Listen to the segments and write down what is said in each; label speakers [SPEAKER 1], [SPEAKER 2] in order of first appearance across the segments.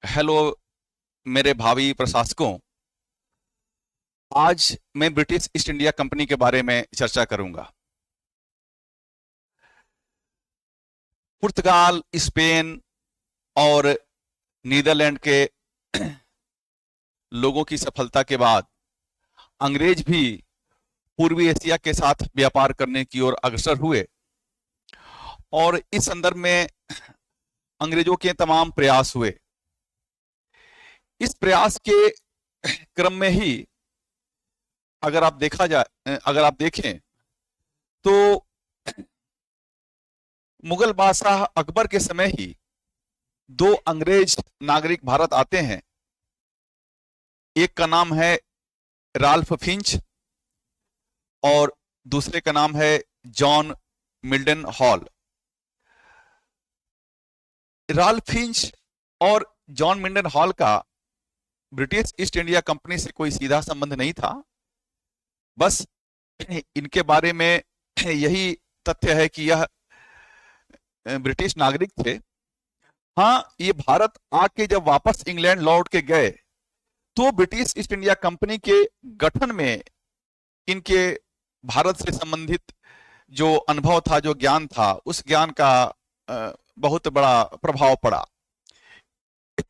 [SPEAKER 1] Hello मेरे भावी प्रशासकों। आज मैं ब्रिटिश ईस्ट इंडिया कंपनी के बारे में चर्चा करूंगा। पुर्तगाल, स्पेन और नीदरलैंड के लोगों की सफलता के बाद अंग्रेज भी पूर्वी एशिया के साथ व्यापार करने की ओर अग्रसर हुए और इस संदर्भ में अंग्रेजों के तमाम प्रयास हुए। इस प्रयास के क्रम में ही अगर आप देखें तो मुगल बादशाह अकबर के समय ही दो अंग्रेज नागरिक भारत आते हैं। एक का नाम है राल्फ फिंच और दूसरे का नाम है John Milton hall. Ralph Finch और जॉन मिल्टन हॉल का ब्रिटिश ईस्ट इंडिया कंपनी से कोई सीधा संबंध नहीं था। बस इनके बारे में यही तथ्य है कि यह ब्रिटिश नागरिक थे। हाँ, ये भारत आके जब वापस इंग्लैंड लौट के गए तो ब्रिटिश ईस्ट इंडिया कंपनी के गठन में इनके भारत से संबंधित जो अनुभव था, जो ज्ञान था, उस ज्ञान का बहुत बड़ा प्रभाव पड़ा।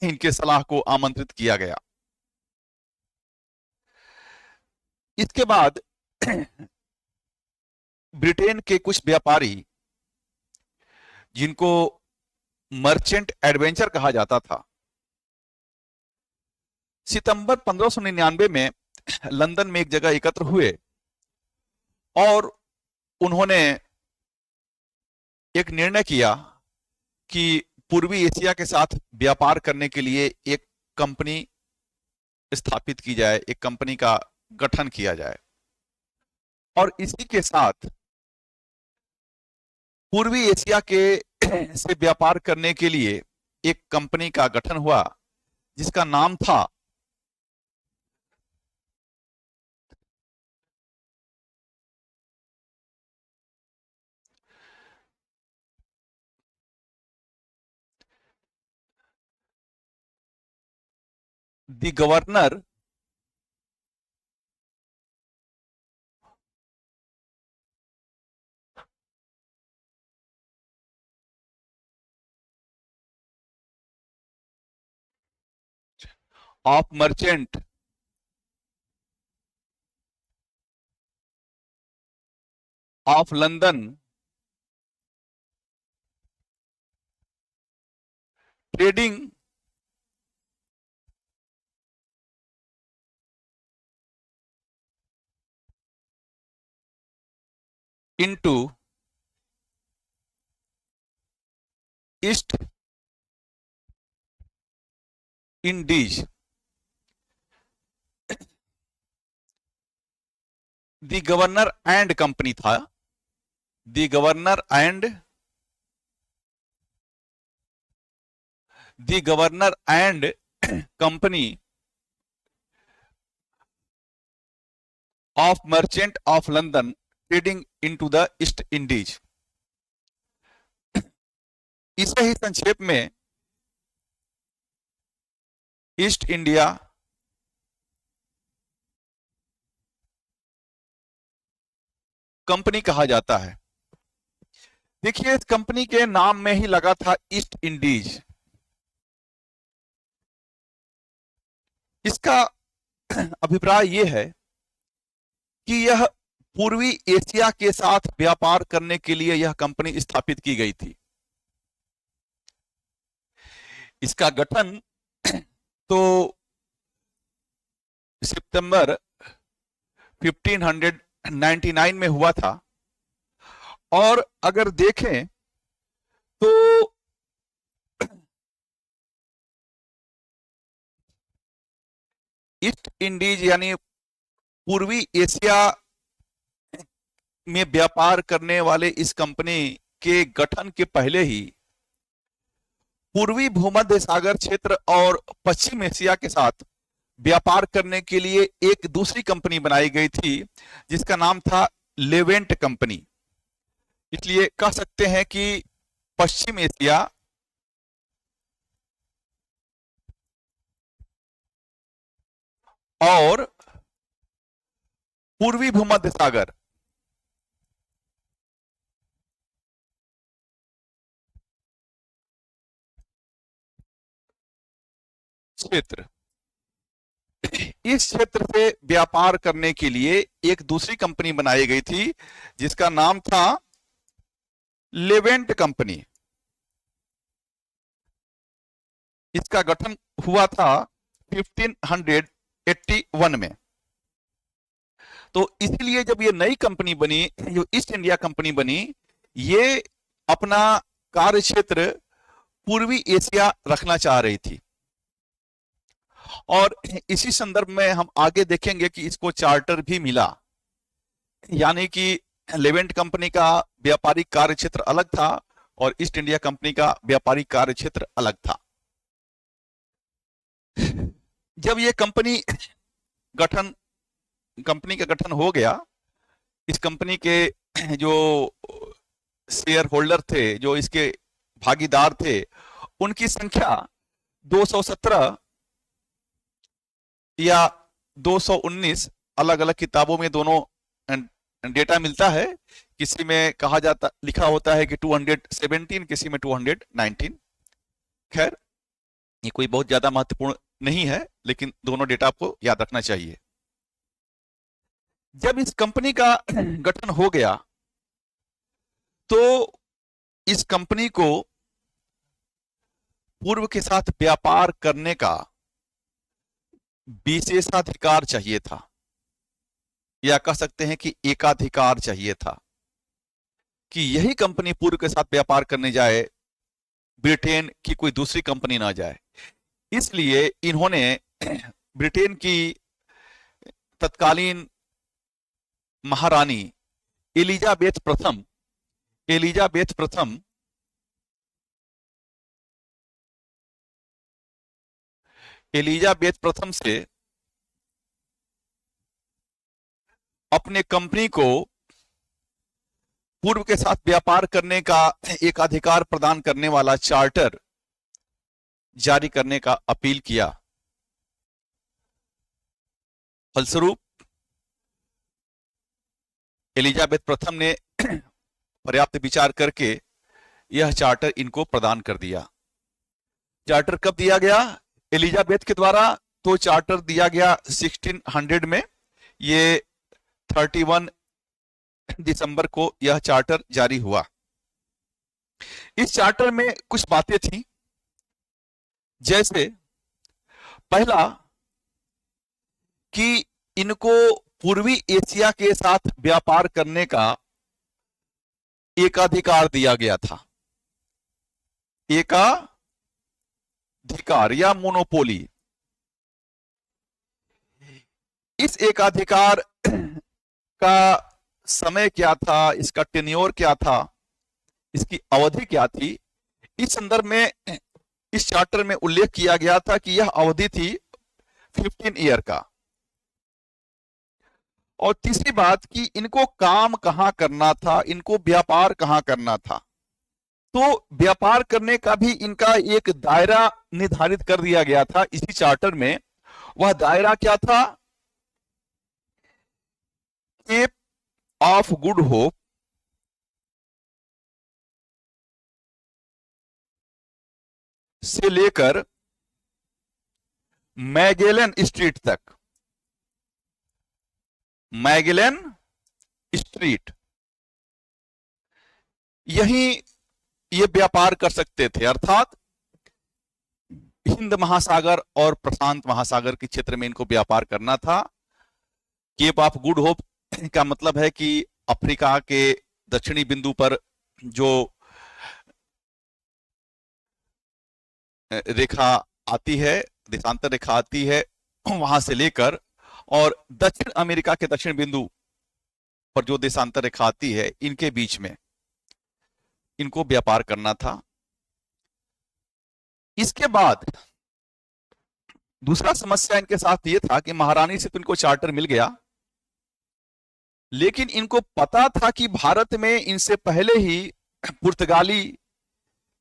[SPEAKER 1] इनके सलाह को आमंत्रित किया गया। इसके बाद ब्रिटेन के कुछ व्यापारी, जिनको मर्चेंट एडवेंचर कहा जाता था, सितंबर 1599 में लंदन में एक जगह एकत्र हुए और उन्होंने एक निर्णय किया कि पूर्वी एशिया के साथ व्यापार करने के लिए एक कंपनी स्थापित की जाए, एक कंपनी का गठन किया जाए। और इसी के साथ पूर्वी एशिया के से व्यापार करने के लिए एक कंपनी का गठन हुआ जिसका नाम था the governor of merchant of London trading into East Indies. The governor and company था। The governor and company of merchant of London trading into the East Indies. इसे ही संक्षेप में ईस्ट इंडिया कंपनी कहा जाता है। देखिए, इस कंपनी के नाम में ही लगा था ईस्ट इंडीज। इसका अभिप्राय यह है कि यह पूर्वी एशिया के साथ व्यापार करने के लिए यह कंपनी स्थापित की गई थी। इसका गठन तो सितंबर 1599 में हुआ था। और अगर देखें तो ईस्ट इंडीज यानी पूर्वी एशिया में व्यापार करने वाले इस कंपनी के गठन के पहले ही पूर्वी भूमध्य सागर क्षेत्र और पश्चिम एशिया के साथ व्यापार करने के लिए एक दूसरी कंपनी बनाई गई थी जिसका नाम था लेवेंट कंपनी। इसलिए कह सकते हैं कि पश्चिम एशिया और पूर्वी भूमध्य सागर क्षेत्र, इस क्षेत्र से व्यापार करने के लिए एक दूसरी कंपनी बनाई गई थी जिसका नाम था लेवेंट कंपनी। इसका गठन हुआ था 1581 में। तो इसलिए जब ये नई कंपनी बनी, जो ईस्ट इंडिया कंपनी बनी, ये अपना कार्य क्षेत्र पूर्वी एशिया रखना चाह रही थी। और इसी संदर्भ में हम आगे देखेंगे कि इसको चार्टर भी मिला, यानी कि लेवेंट कंपनी का व्यापारिक कार्य क्षेत्र अलग था और ईस्ट इंडिया कंपनी का व्यापारिक कार्य क्षेत्र अलग था। जब ये कंपनी का गठन हो गया, इस कंपनी के जो शेयर होल्डर थे, जो इसके भागीदार थे, उनकी संख्या 217 या 219, अलग अलग किताबों में दोनों डेटा मिलता है। किसी में कहा जाता, लिखा होता है कि 217, किसी में 219। खैर, ये कोई बहुत ज्यादा महत्वपूर्ण नहीं है, लेकिन दोनों डेटा आपको याद रखना चाहिए। जब इस कंपनी का गठन हो गया तो इस कंपनी को पूर्व के साथ व्यापार करने का विशेषाधिकार चाहिए था, या कह सकते हैं कि एकाधिकार चाहिए था, कि यही कंपनी पूर्व के साथ व्यापार करने जाए, ब्रिटेन की कोई दूसरी कंपनी ना जाए। इसलिए इन्होंने ब्रिटेन की तत्कालीन महारानी एलिजाबेथ प्रथम से अपने कंपनी को पूर्व के साथ व्यापार करने का एक अधिकार प्रदान करने वाला चार्टर जारी करने का अपील किया। फलस्वरूप एलिजाबेथ प्रथम ने पर्याप्त विचार करके यह चार्टर इनको प्रदान कर दिया। चार्टर कब दिया गया? एलिजाबेथ के द्वारा तो चार्टर दिया गया 1600 में। ये 31 दिसंबर को यह चार्टर जारी हुआ। इस चार्टर में कुछ बातें थी, जैसे पहला कि इनको पूर्वी एशिया के साथ व्यापार करने का एकाधिकार दिया गया था। एकाधिकार या मोनोपोली। इस एकाधिकार का समय क्या था, इसका टेन्योर क्या था, इसकी अवधि क्या थी, इस संदर्भ में इस चार्टर में उल्लेख किया गया था कि यह अवधि थी 15 ईयर का। और तीसरी बात कि इनको काम कहां करना था, इनको व्यापार कहां करना था। तो व्यापार करने का भी इनका एक दायरा निर्धारित कर दिया गया था इसी चार्टर में। वह दायरा क्या था? केप ऑफ गुड होप से लेकर मैगेलन स्ट्रीट तक। मैगेलन स्ट्रीट, यही ये व्यापार कर सकते थे। अर्थात हिंद महासागर और प्रशांत महासागर के क्षेत्र में इनको व्यापार करना था। केप ऑफ गुड होप का मतलब है कि अफ्रीका के दक्षिणी बिंदु पर जो रेखा आती है, देशांतर रेखा आती है, वहां से लेकर और दक्षिण अमेरिका के दक्षिण बिंदु पर जो देशांतर रेखा आती है, इनके बीच में इनको व्यापार करना था। इसके बाद दूसरा समस्या इनके साथ ये था कि महारानी से तो इनको चार्टर मिल गया, लेकिन इनको पता था कि भारत में इनसे पहले ही पुर्तगाली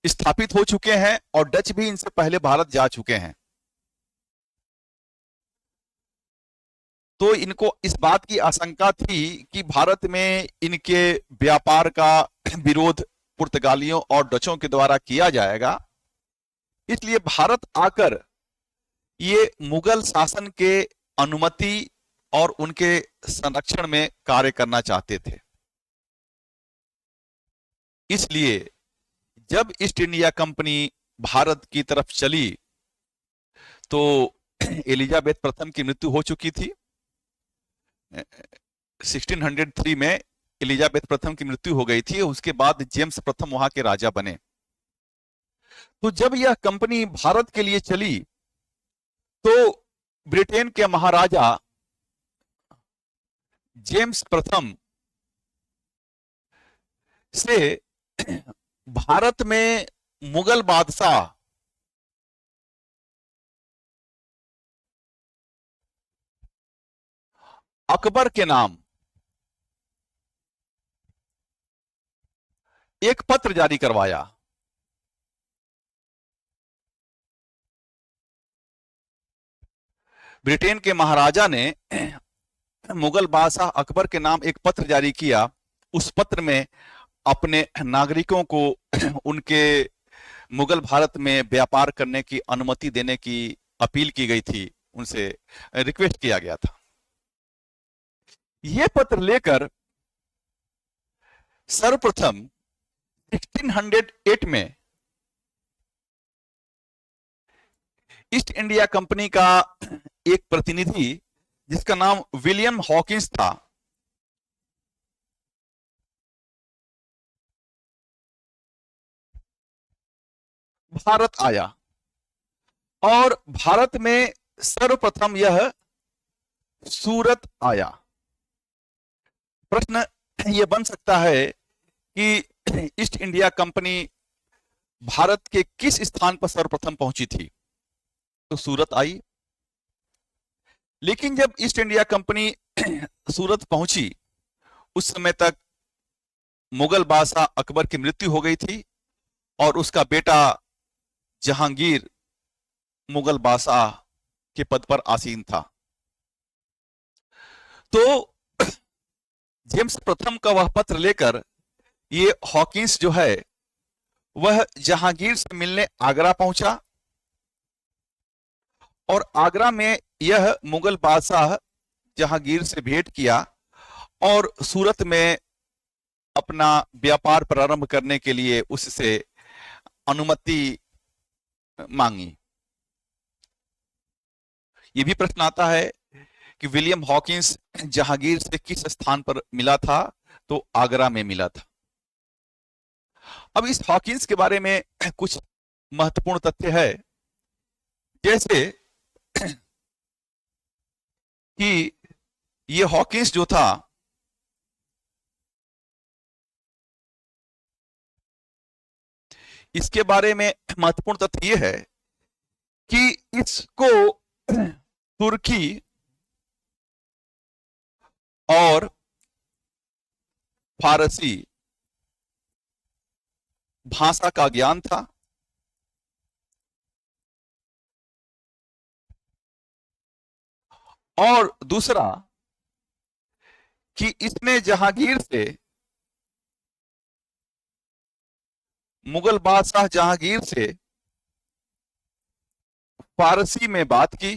[SPEAKER 1] स्थापित हो चुके हैं और डच भी इनसे पहले भारत जा चुके हैं। तो इनको इस बात की आशंका थी कि भारत में इनके व्यापार का विरोध पुर्तगालियों और डचों के द्वारा किया जाएगा, इसलिए भारत आकर ये मुगल शासन के अनुमति और उनके संरक्षण में कार्य करना चाहते थे। इसलिए जब ईस्ट इंडिया कंपनी भारत की तरफ चली तो एलिजाबेथ प्रथम की मृत्यु हो चुकी थी। 1603 में एलिजाबेथ प्रथम की मृत्यु हो गई थी। उसके बाद जेम्स प्रथम वहां के राजा बने। तो जब यह कंपनी भारत के लिए चली तो ब्रिटेन के महाराजा जेम्स प्रथम से भारत में मुगल बादशाह अकबर के नाम एक पत्र जारी करवाया। ब्रिटेन के महाराजा ने मुगल बादशाह अकबर के नाम एक पत्र जारी किया। उस पत्र में अपने नागरिकों को उनके मुगल भारत में व्यापार करने की अनुमति देने की अपील की गई थी, उनसे रिक्वेस्ट किया गया था। यह पत्र लेकर सर्वप्रथम 1608 में ईस्ट इंडिया कंपनी का एक प्रतिनिधि जिसका नाम विलियम हॉकिंस था, भारत आया और भारत में सर्वप्रथम यह सूरत आया। प्रश्न यह बन सकता है कि ईस्ट इंडिया कंपनी भारत के किस स्थान पर सर्वप्रथम पहुंची थी? तो सूरत आई। लेकिन जब ईस्ट इंडिया कंपनी सूरत पहुंची उस समय तक मुगल बादशाह अकबर की मृत्यु हो गई थी और उसका बेटा जहांगीर मुगल बादशाह के पद पर आसीन था। तो जेम्स प्रथम का वह पत्र लेकर ये हॉकिंस जो है वह जहांगीर से मिलने आगरा पहुंचा और आगरा में यह मुगल बादशाह जहांगीर से भेंट किया और सूरत में अपना व्यापार प्रारंभ करने के लिए उससे अनुमति मांगी। यह भी प्रश्न आता है कि विलियम हॉकिंस जहांगीर से किस स्थान पर मिला था? तो आगरा में मिला था। अब इस हॉकिंस के बारे में कुछ महत्वपूर्ण तथ्य है, जैसे कि ये हॉकिंस जो था इसके बारे में महत्वपूर्ण तथ्य यह है कि इसको तुर्की और फारसी भाषा का ज्ञान था और दूसरा कि इसने जहांगीर से, मुगल बादशाह जहांगीर से फारसी में बात की।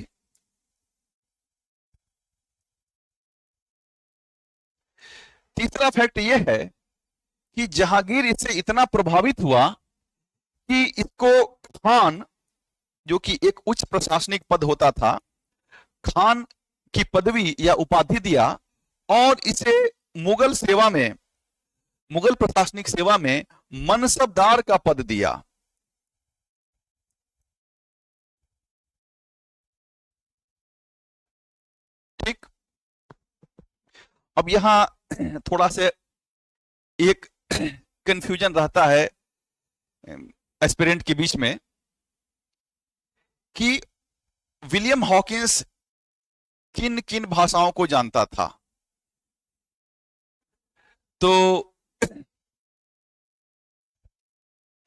[SPEAKER 1] तीसरा फैक्ट यह है कि जहांगीर इससे इतना प्रभावित हुआ कि इसको खान, जो कि एक उच्च प्रशासनिक पद होता था, खान की पदवी या उपाधि दिया और इसे मुगल सेवा में, मुगल प्रशासनिक सेवा में मनसबदार का पद दिया। ठीक। अब यहां थोड़ा से एक कंफ्यूजन रहता है एस्पिरेंट के बीच में कि विलियम हॉकिंस किन किन भाषाओं को जानता था। तो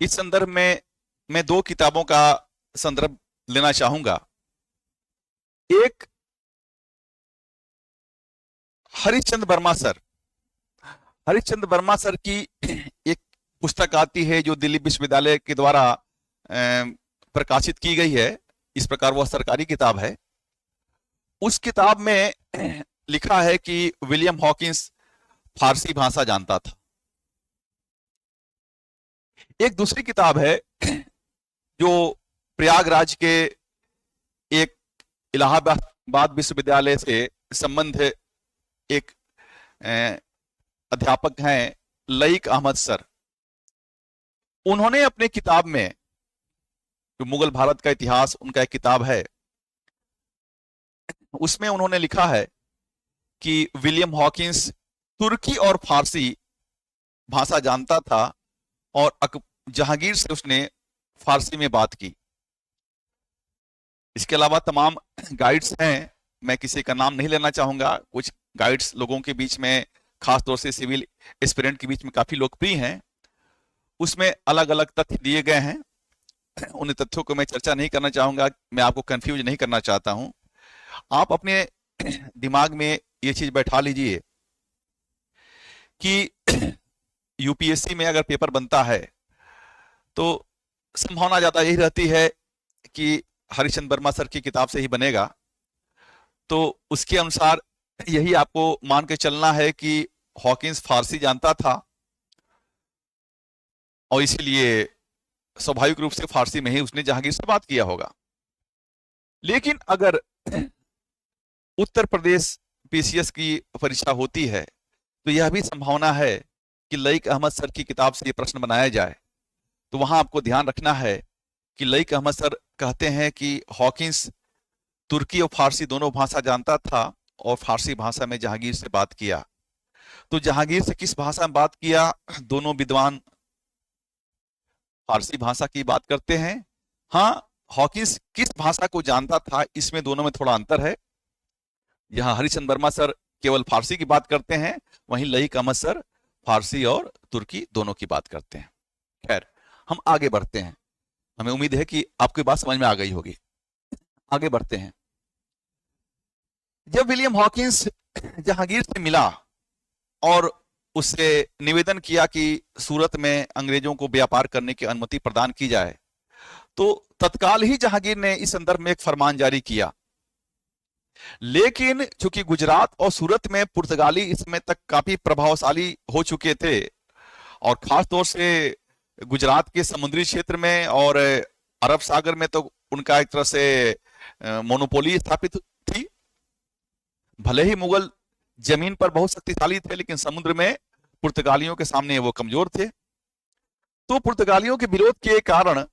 [SPEAKER 1] इस संदर्भ में मैं दो किताबों का संदर्भ लेना चाहूंगा। एक हरिश्चंद्र वर्मा सर, हरिश्चंद्र वर्मा सर की एक पुस्तक आती है जो दिल्ली विश्वविद्यालय के द्वारा प्रकाशित की गई है। इस प्रकार वह सरकारी किताब है। उस किताब में लिखा है कि विलियम हॉकिंस फारसी भाषा जानता था। एक दूसरी किताब है जो प्रयागराज के एक इलाहाबाद विश्वविद्यालय से संबंध एक अध्यापक हैं लईक अहमद सर। उन्होंने अपने किताब में, जो मुगल भारत का इतिहास उनका एक किताब है, उसमें उन्होंने लिखा है कि विलियम हॉकिंस तुर्की और फारसी भाषा जानता था और जहांगीर से उसने फारसी में बात की। इसके अलावा तमाम गाइड्स हैं, मैं किसी का नाम नहीं लेना चाहूंगा। कुछ गाइड्स लोगों के बीच में, खासतौर से सिविल एस्पिरेंट के बीच में काफी लोकप्रिय हैं। उसमें अलग अलग तथ्य दिए गए हैं। उन तथ्यों को मैं चर्चा नहीं करना चाहूंगा, मैं आपको कंफ्यूज नहीं करना चाहता हूं। आप अपने दिमाग में ये चीज बैठा लीजिए कि यूपीएससी में अगर पेपर बनता है तो संभावना ज्यादा यही रहती है कि हरिश्चंद्र वर्मा सर की किताब से ही बनेगा। तो उसके अनुसार यही आपको मान के चलना है कि हॉकिंस फारसी जानता था और इसीलिए स्वाभाविक रूप से फारसी में ही उसने जहांगीर से बात किया होगा। लेकिन अगर उत्तर प्रदेश पीसीएस की परीक्षा होती है तो यह भी संभावना है कि लईक अहमद सर की किताब से यह प्रश्न बनाया जाए। तो वहां आपको ध्यान रखना है कि लईक अहमद सर कहते हैं कि हॉकिंस तुर्की और फारसी दोनों भाषा जानता था और फारसी भाषा में जहांगीर से बात किया। तो जहांगीर से किस भाषा में बात किया? दोनों विद्वान फारसी भाषा की बात करते हैं। हाँ, हॉकिंस किस भाषा को जानता था, इसमें दोनों में थोड़ा अंतर है। जहां हरिश्चंद्र वर्मा सर केवल फारसी की बात करते हैं, वहीं लईक अहमद सर फारसी और तुर्की दोनों की बात करते हैं। खैर, हम आगे बढ़ते हैं। हमें उम्मीद है कि आपकी बात समझ में आ गई होगी। आगे बढ़ते हैं। जब विलियम हॉकिंस जहांगीर से मिला और उससे निवेदन किया कि सूरत में अंग्रेजों को व्यापार करने की अनुमति प्रदान की जाए, तो तत्काल ही जहांगीर ने इस संदर्भ में एक फरमान जारी किया। लेकिन चूंकि गुजरात और सूरत में पुर्तगाली इस समय तक काफी प्रभावशाली हो चुके थे और खासतौर से गुजरात के समुद्री क्षेत्र में और अरब सागर में तो उनका एक तरह से मोनोपोली स्थापित थी। भले ही मुगल जमीन पर बहुत शक्तिशाली थे, लेकिन समुद्र में पुर्तगालियों के सामने वो कमजोर थे। तो पुर्तगालियों के विरोध के कारण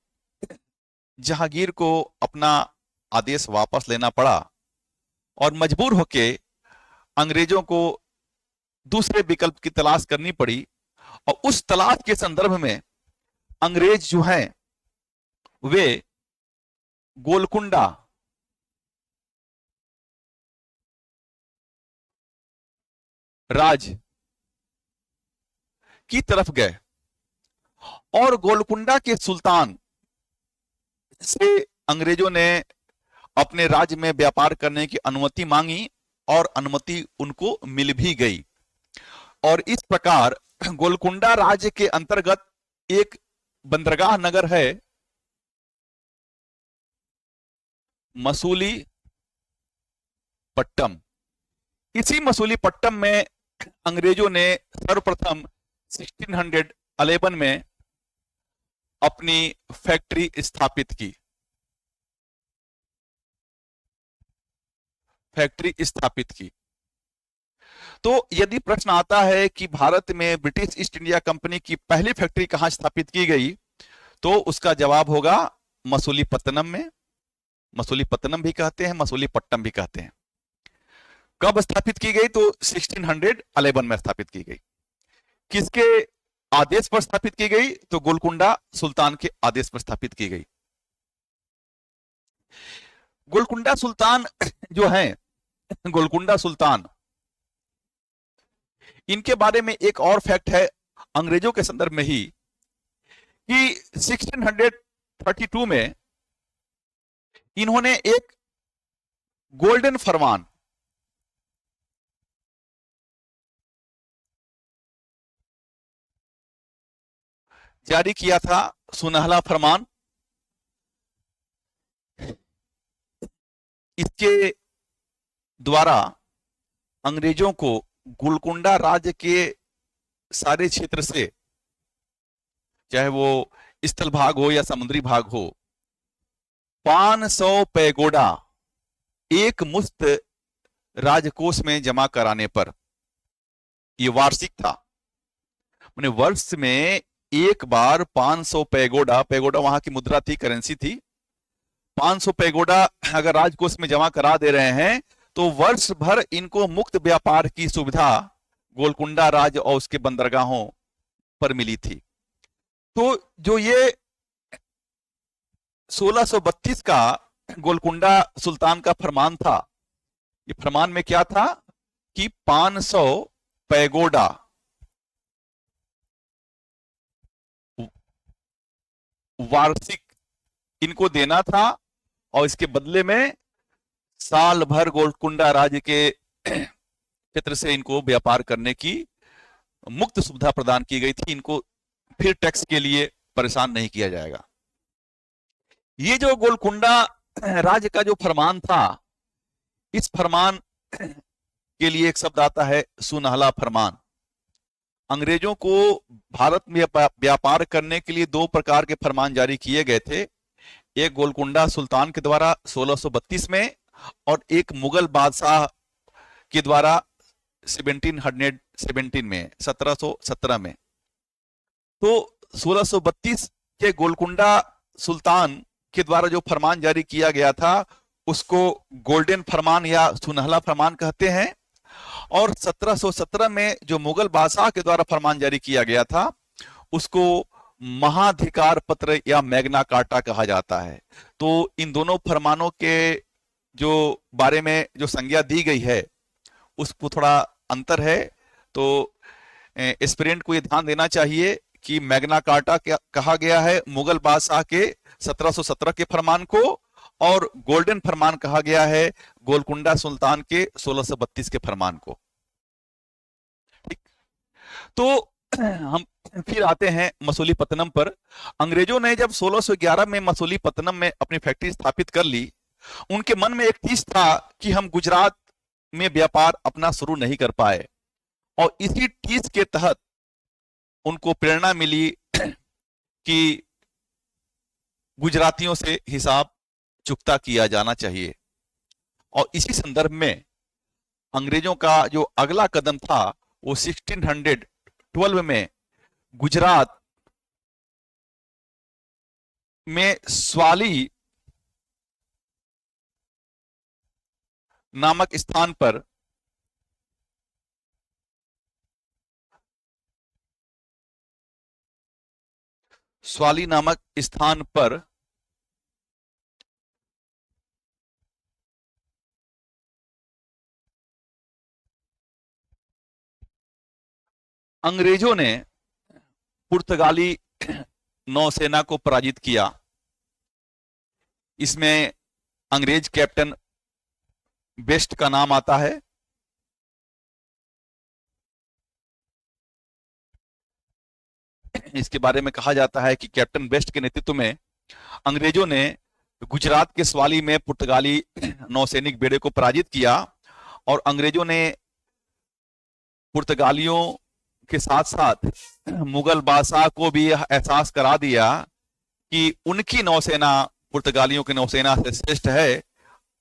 [SPEAKER 1] जहांगीर को अपना आदेश वापस लेना पड़ा और मजबूर होके अंग्रेजों को दूसरे विकल्प की तलाश करनी पड़ी। और उस तलाश के संदर्भ में अंग्रेज जो हैं वे गोलकुंडा राज की तरफ गए और गोलकुंडा के सुल्तान से अंग्रेजों ने अपने राज्य में व्यापार करने की अनुमति मांगी और अनुमति उनको मिल भी गई। और इस प्रकार गोलकुंडा राज्य के अंतर्गत एक बंदरगाह नगर है मसूलीपट्टम। इसी मसूलीपट्टम में अंग्रेजों ने सर्वप्रथम 1611 में अपनी फैक्ट्री स्थापित की। तो यदि प्रश्न आता है कि भारत में ब्रिटिश ईस्ट इंडिया कंपनी की पहली फैक्ट्री कहां स्थापित की गई, तो उसका जवाब होगा मसूलीपट्टनम में। मसूलीपट्टनम भी कहते हैं, मसूलीपट्टम भी कहते हैं। कब स्थापित की गई? तो 1611 में स्थापित की गई। किसके आदेश पर स्थापित की गई? तो गोलकुंडा सुल्तान के आदेश पर स्थापित की गई। गोलकुंडा सुल्तान जो हैं, गोलकुंडा सुल्तान, इनके बारे में एक और फैक्ट है अंग्रेजों के संदर्भ में ही कि 1632 में इन्होंने एक गोल्डन फरमान जारी किया था सुनहला फरमान। इसके द्वारा अंग्रेजों को गोलकुंडा राज्य के सारे क्षेत्र से, चाहे वो स्थल भाग हो या समुद्री भाग हो, 500 पैगोडा एक मुश्त राजकोष में जमा कराने पर, यह वार्षिक था, मैंने वर्ष में एक बार 500 पैगोडा, पैगोडा वहां की मुद्रा थी, करेंसी थी, 500 पैगोडा अगर राजकोष में जमा करा दे रहे हैं तो वर्ष भर इनको मुक्त व्यापार की सुविधा गोलकुंडा राज्य और उसके बंदरगाहों पर मिली थी। तो जो ये 1632 का गोलकुंडा सुल्तान का फरमान था, ये फरमान में क्या था कि 500 पैगोडा वार्षिक इनको देना था और इसके बदले में साल भर गोलकुंडा राज्य के क्षेत्र से इनको व्यापार करने की मुक्त सुविधा प्रदान की गई थी। इनको फिर टैक्स के लिए परेशान नहीं किया जाएगा। ये जो गोलकुंडा राज्य का जो फरमान था, इस फरमान के लिए एक शब्द आता है सुनहला फरमान। अंग्रेजों को भारत में व्यापार करने के लिए दो प्रकार के फरमान जारी किए गए थे, एक गोलकुंडा सुल्तान के द्वारा 1632 में और एक मुगल बादशाह के द्वारा 1717 में, 1717 में। तो 1632 के गोलकुंडा सुल्तान के द्वारा जो फरमान जारी किया गया था उसको गोल्डन फरमान या सुनहला फरमान कहते हैं, और 1717 में जो मुगल बादशाह के द्वारा फरमान जारी किया गया था उसको महाधिकार पत्र या मैग्ना कार्टा कहा जाता है। तो इन दोनों फरमानों के जो बारे में जो संज्ञा दी गई है उसको थोड़ा अंतर है। तो एस्पिरेंट को ये ध्यान देना चाहिए कि मैग्ना कार्टा कहा गया है मुगल बादशाह के 1717 के फरमान को, और गोल्डन फरमान कहा गया है गोलकुंडा सुल्तान के 1632 के फरमान को। ठीक, तो हम फिर आते हैं मसूलीपट्टनम पर। अंग्रेजों ने जब 1611 में मसूलीपट्टनम में अपनी फैक्ट्री स्थापित कर ली, उनके मन में एक चीज था कि हम गुजरात में व्यापार अपना शुरू नहीं कर पाए, और इसी चीज के तहत उनको प्रेरणा मिली कि गुजरातियों से हिसाब चुकता किया जाना चाहिए। और इसी संदर्भ में अंग्रेजों का जो अगला कदम था वो 1612 में गुजरात में स्वाली नामक स्थान पर अंग्रेजों ने पुर्तगाली नौसेना को पराजित किया। इसमें अंग्रेज कैप्टन बेस्ट का नाम आता है। इसके बारे में कहा जाता है कि कैप्टन बेस्ट के नेतृत्व में अंग्रेजों ने गुजरात के स्वाली में पुर्तगाली नौसैनिक बेड़े को पराजित किया, और अंग्रेजों ने पुर्तगालियों के साथ साथ मुगल बादशाह को भी एहसास करा दिया कि उनकी नौसेना पुर्तगालियों की नौसेना से श्रेष्ठ है,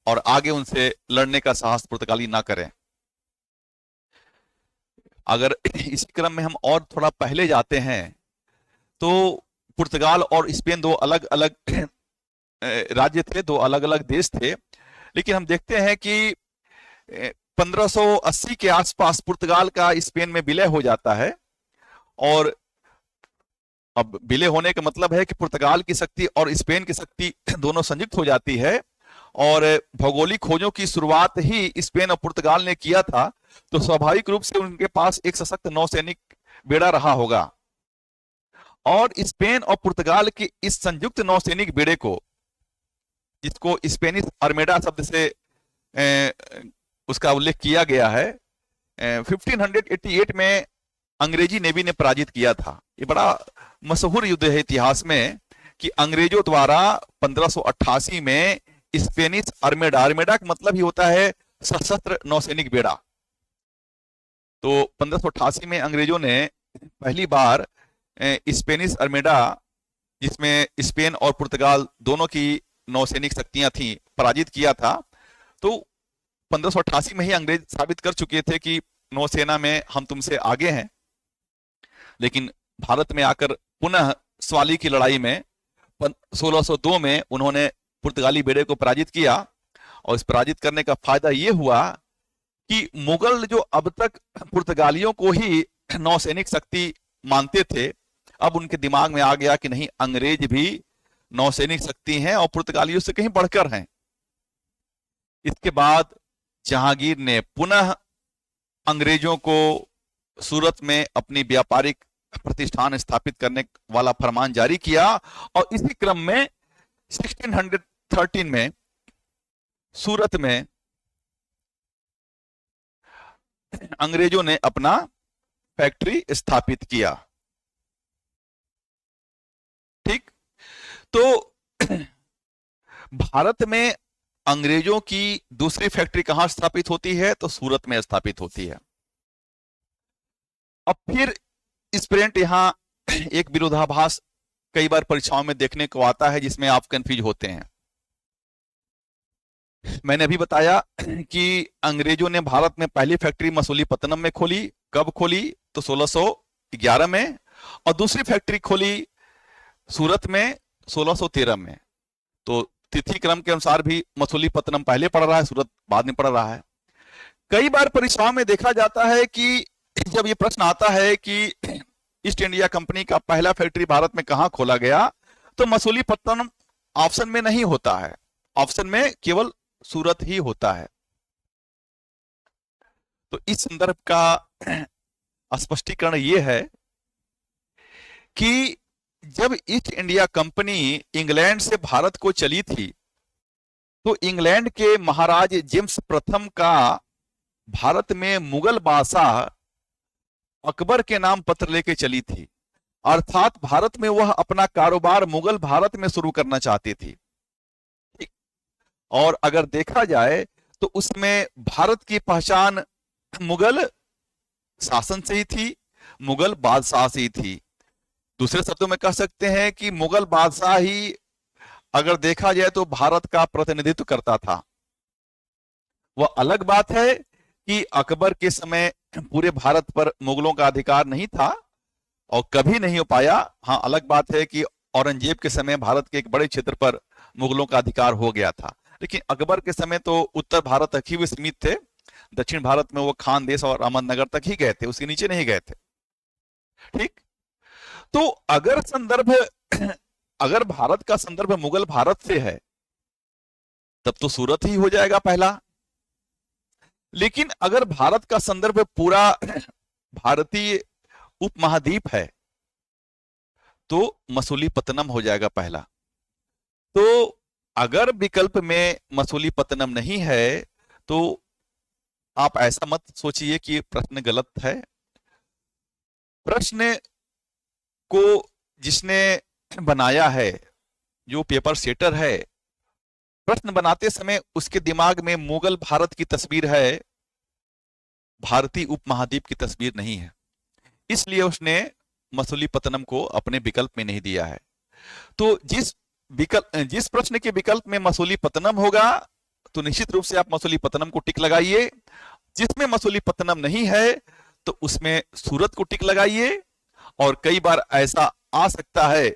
[SPEAKER 1] और आगे उनसे लड़ने का साहस पुर्तगाली ना करें। अगर इस क्रम में हम और थोड़ा पहले जाते हैं तो पुर्तगाल और स्पेन दो अलग अलग राज्य थे, दो अलग अलग देश थे। लेकिन हम देखते हैं कि 1580 के आसपास पुर्तगाल का स्पेन में विलय हो जाता है, और अब विलय होने का मतलब है कि पुर्तगाल की शक्ति और स्पेन की शक्ति दोनों संयुक्त हो जाती है, और भौगोलिक खोजों की शुरुआत ही स्पेन और पुर्तगाल ने किया था, तो स्वाभाविक रूप से उनके पास एक सशक्त नौसैनिक बेड़ा रहा होगा। और स्पेन और पुर्तगाल के इस संयुक्त नौसैनिक बेड़े को, जिसको स्पेनिश आर्मेडा शब्द से उसका उल्लेख किया गया है, 1588 में अंग्रेजी नेवी ने पराजित किया था। ये बड़ा मशहूर युद्ध है इतिहास में कि अंग्रेजों द्वारा 1588 में स्पेनिश आर्मेडा, आर्मेडा का मतलब ही होता है सशस्त्र नौसैनिक बेड़ा। तो 1588 में अंग्रेजों ने पहली बार स्पेनिश आर्मेडा, जिसमें स्पेन और पुर्तगाल दोनों की नौसैनिक शक्तियां थी, पराजित किया था। तो 1588 में ही अंग्रेज साबित कर चुके थे कि नौसेना में हम तुमसे आगे हैं। लेकिन भारत में आकर पुनः स्वाली की लड़ाई में 1602 में उन्होंने पुर्तगाली बेड़े को पराजित किया। और इस पराजित करने का फायदा यह हुआ कि मुगल जो अब तक पुर्तगालियों को ही नौसैनिक शक्ति मानते थे, अब उनके दिमाग में आ गया कि नहीं, अंग्रेज भी नौसैनिक शक्ति हैं और पुर्तगालियों से कहीं बढ़कर हैं। इसके बाद जहांगीर ने पुनः अंग्रेजों को सूरत में अपनी व्यापारिक प्रतिष्ठान स्थापित करने वाला फरमान जारी किया। और इसी क्रम में 1613 में सूरत में अंग्रेजों ने अपना फैक्ट्री स्थापित किया। ठीक, तो भारत में अंग्रेजों की दूसरी फैक्ट्री कहां स्थापित होती है? तो सूरत में स्थापित होती है। अब फिर स्टूडेंट यहां एक विरोधाभास कई बार परीक्षाओं में देखने को आता है जिसमें आप कंफ्यूज होते हैं। मैंने अभी बताया कि अंग्रेजों ने भारत में पहली फैक्ट्री मसूलीपट्टनम में खोली। कब खोली? तो 1611 में। और दूसरी फैक्ट्री खोली सूरत में 1613 में। तो तिथि क्रम के अनुसार भी मसूलीपट्टनम पहले पड़ रहा है, सूरत बाद में पड़ रहा है। कई बार परीक्षाओं में देखा जाता है कि जब ये प्रश्न आता है कि ईस्ट इंडिया कंपनी का पहला फैक्ट्री भारत में कहां खोला गया, तो मसूलीपट्टनम ऑप्शन में नहीं होता है, ऑप्शन में केवल सूरत ही होता है। तो इस संदर्भ का स्पष्टीकरण यह है कि जब ईस्ट इंडिया कंपनी इंग्लैंड से भारत को चली थी, तो इंग्लैंड के महाराज जेम्स प्रथम का भारत में मुगल बादशाह अकबर के नाम पत्र लेके चली थी। अर्थात भारत में वह अपना कारोबार मुगल भारत में शुरू करना चाहती थी। और अगर देखा जाए तो उसमें भारत की पहचान मुगल शासन से ही थी, मुगल बादशाह से ही थी। दूसरे शब्दों में कह सकते हैं कि मुगल बादशाह ही अगर देखा जाए तो भारत का प्रतिनिधित्व करता था। वह अलग बात है कि अकबर के समय पूरे भारत पर मुगलों का अधिकार नहीं था और कभी नहीं हो पाया। हाँ, अलग बात है कि औरंगजेब के समय भारत के एक बड़े क्षेत्र पर मुगलों का अधिकार हो गया था। लेकिन अकबर के समय तो उत्तर भारत तक ही वे सीमित थे, दक्षिण भारत में वो खानदेश और अहमदनगर तक ही गए थे, उसके नीचे नहीं गए थे। ठीक, तो अगर भारत का संदर्भ मुगल भारत से है तब तो सूरत ही हो जाएगा पहला। लेकिन अगर भारत का संदर्भ पूरा भारतीय उपमहाद्वीप है तो मसूलीपट्टनम हो जाएगा पहला। तो अगर विकल्प में मसूलीपट्टनम नहीं है तो आप ऐसा मत सोचिए कि प्रश्न गलत है। प्रश्न को जिसने बनाया है, जो पेपर सेटर है, प्रश्न बनाते समय उसके दिमाग में मुगल भारत की तस्वीर है, भारतीय उपमहाद्वीप की तस्वीर नहीं है। इसलिए उसने मसूलीपट्टनम को अपने विकल्प में नहीं दिया है। तो जिस प्रश्न के विकल्प में मसूलीपट्टनम होगा तो निश्चित रूप से आप मसूलीपट्टनम को टिक लगाइए। जिसमें मसूलीपट्टनम नहीं है तो उसमें सूरत को टिक लगाइए। और कई बार ऐसा आ सकता है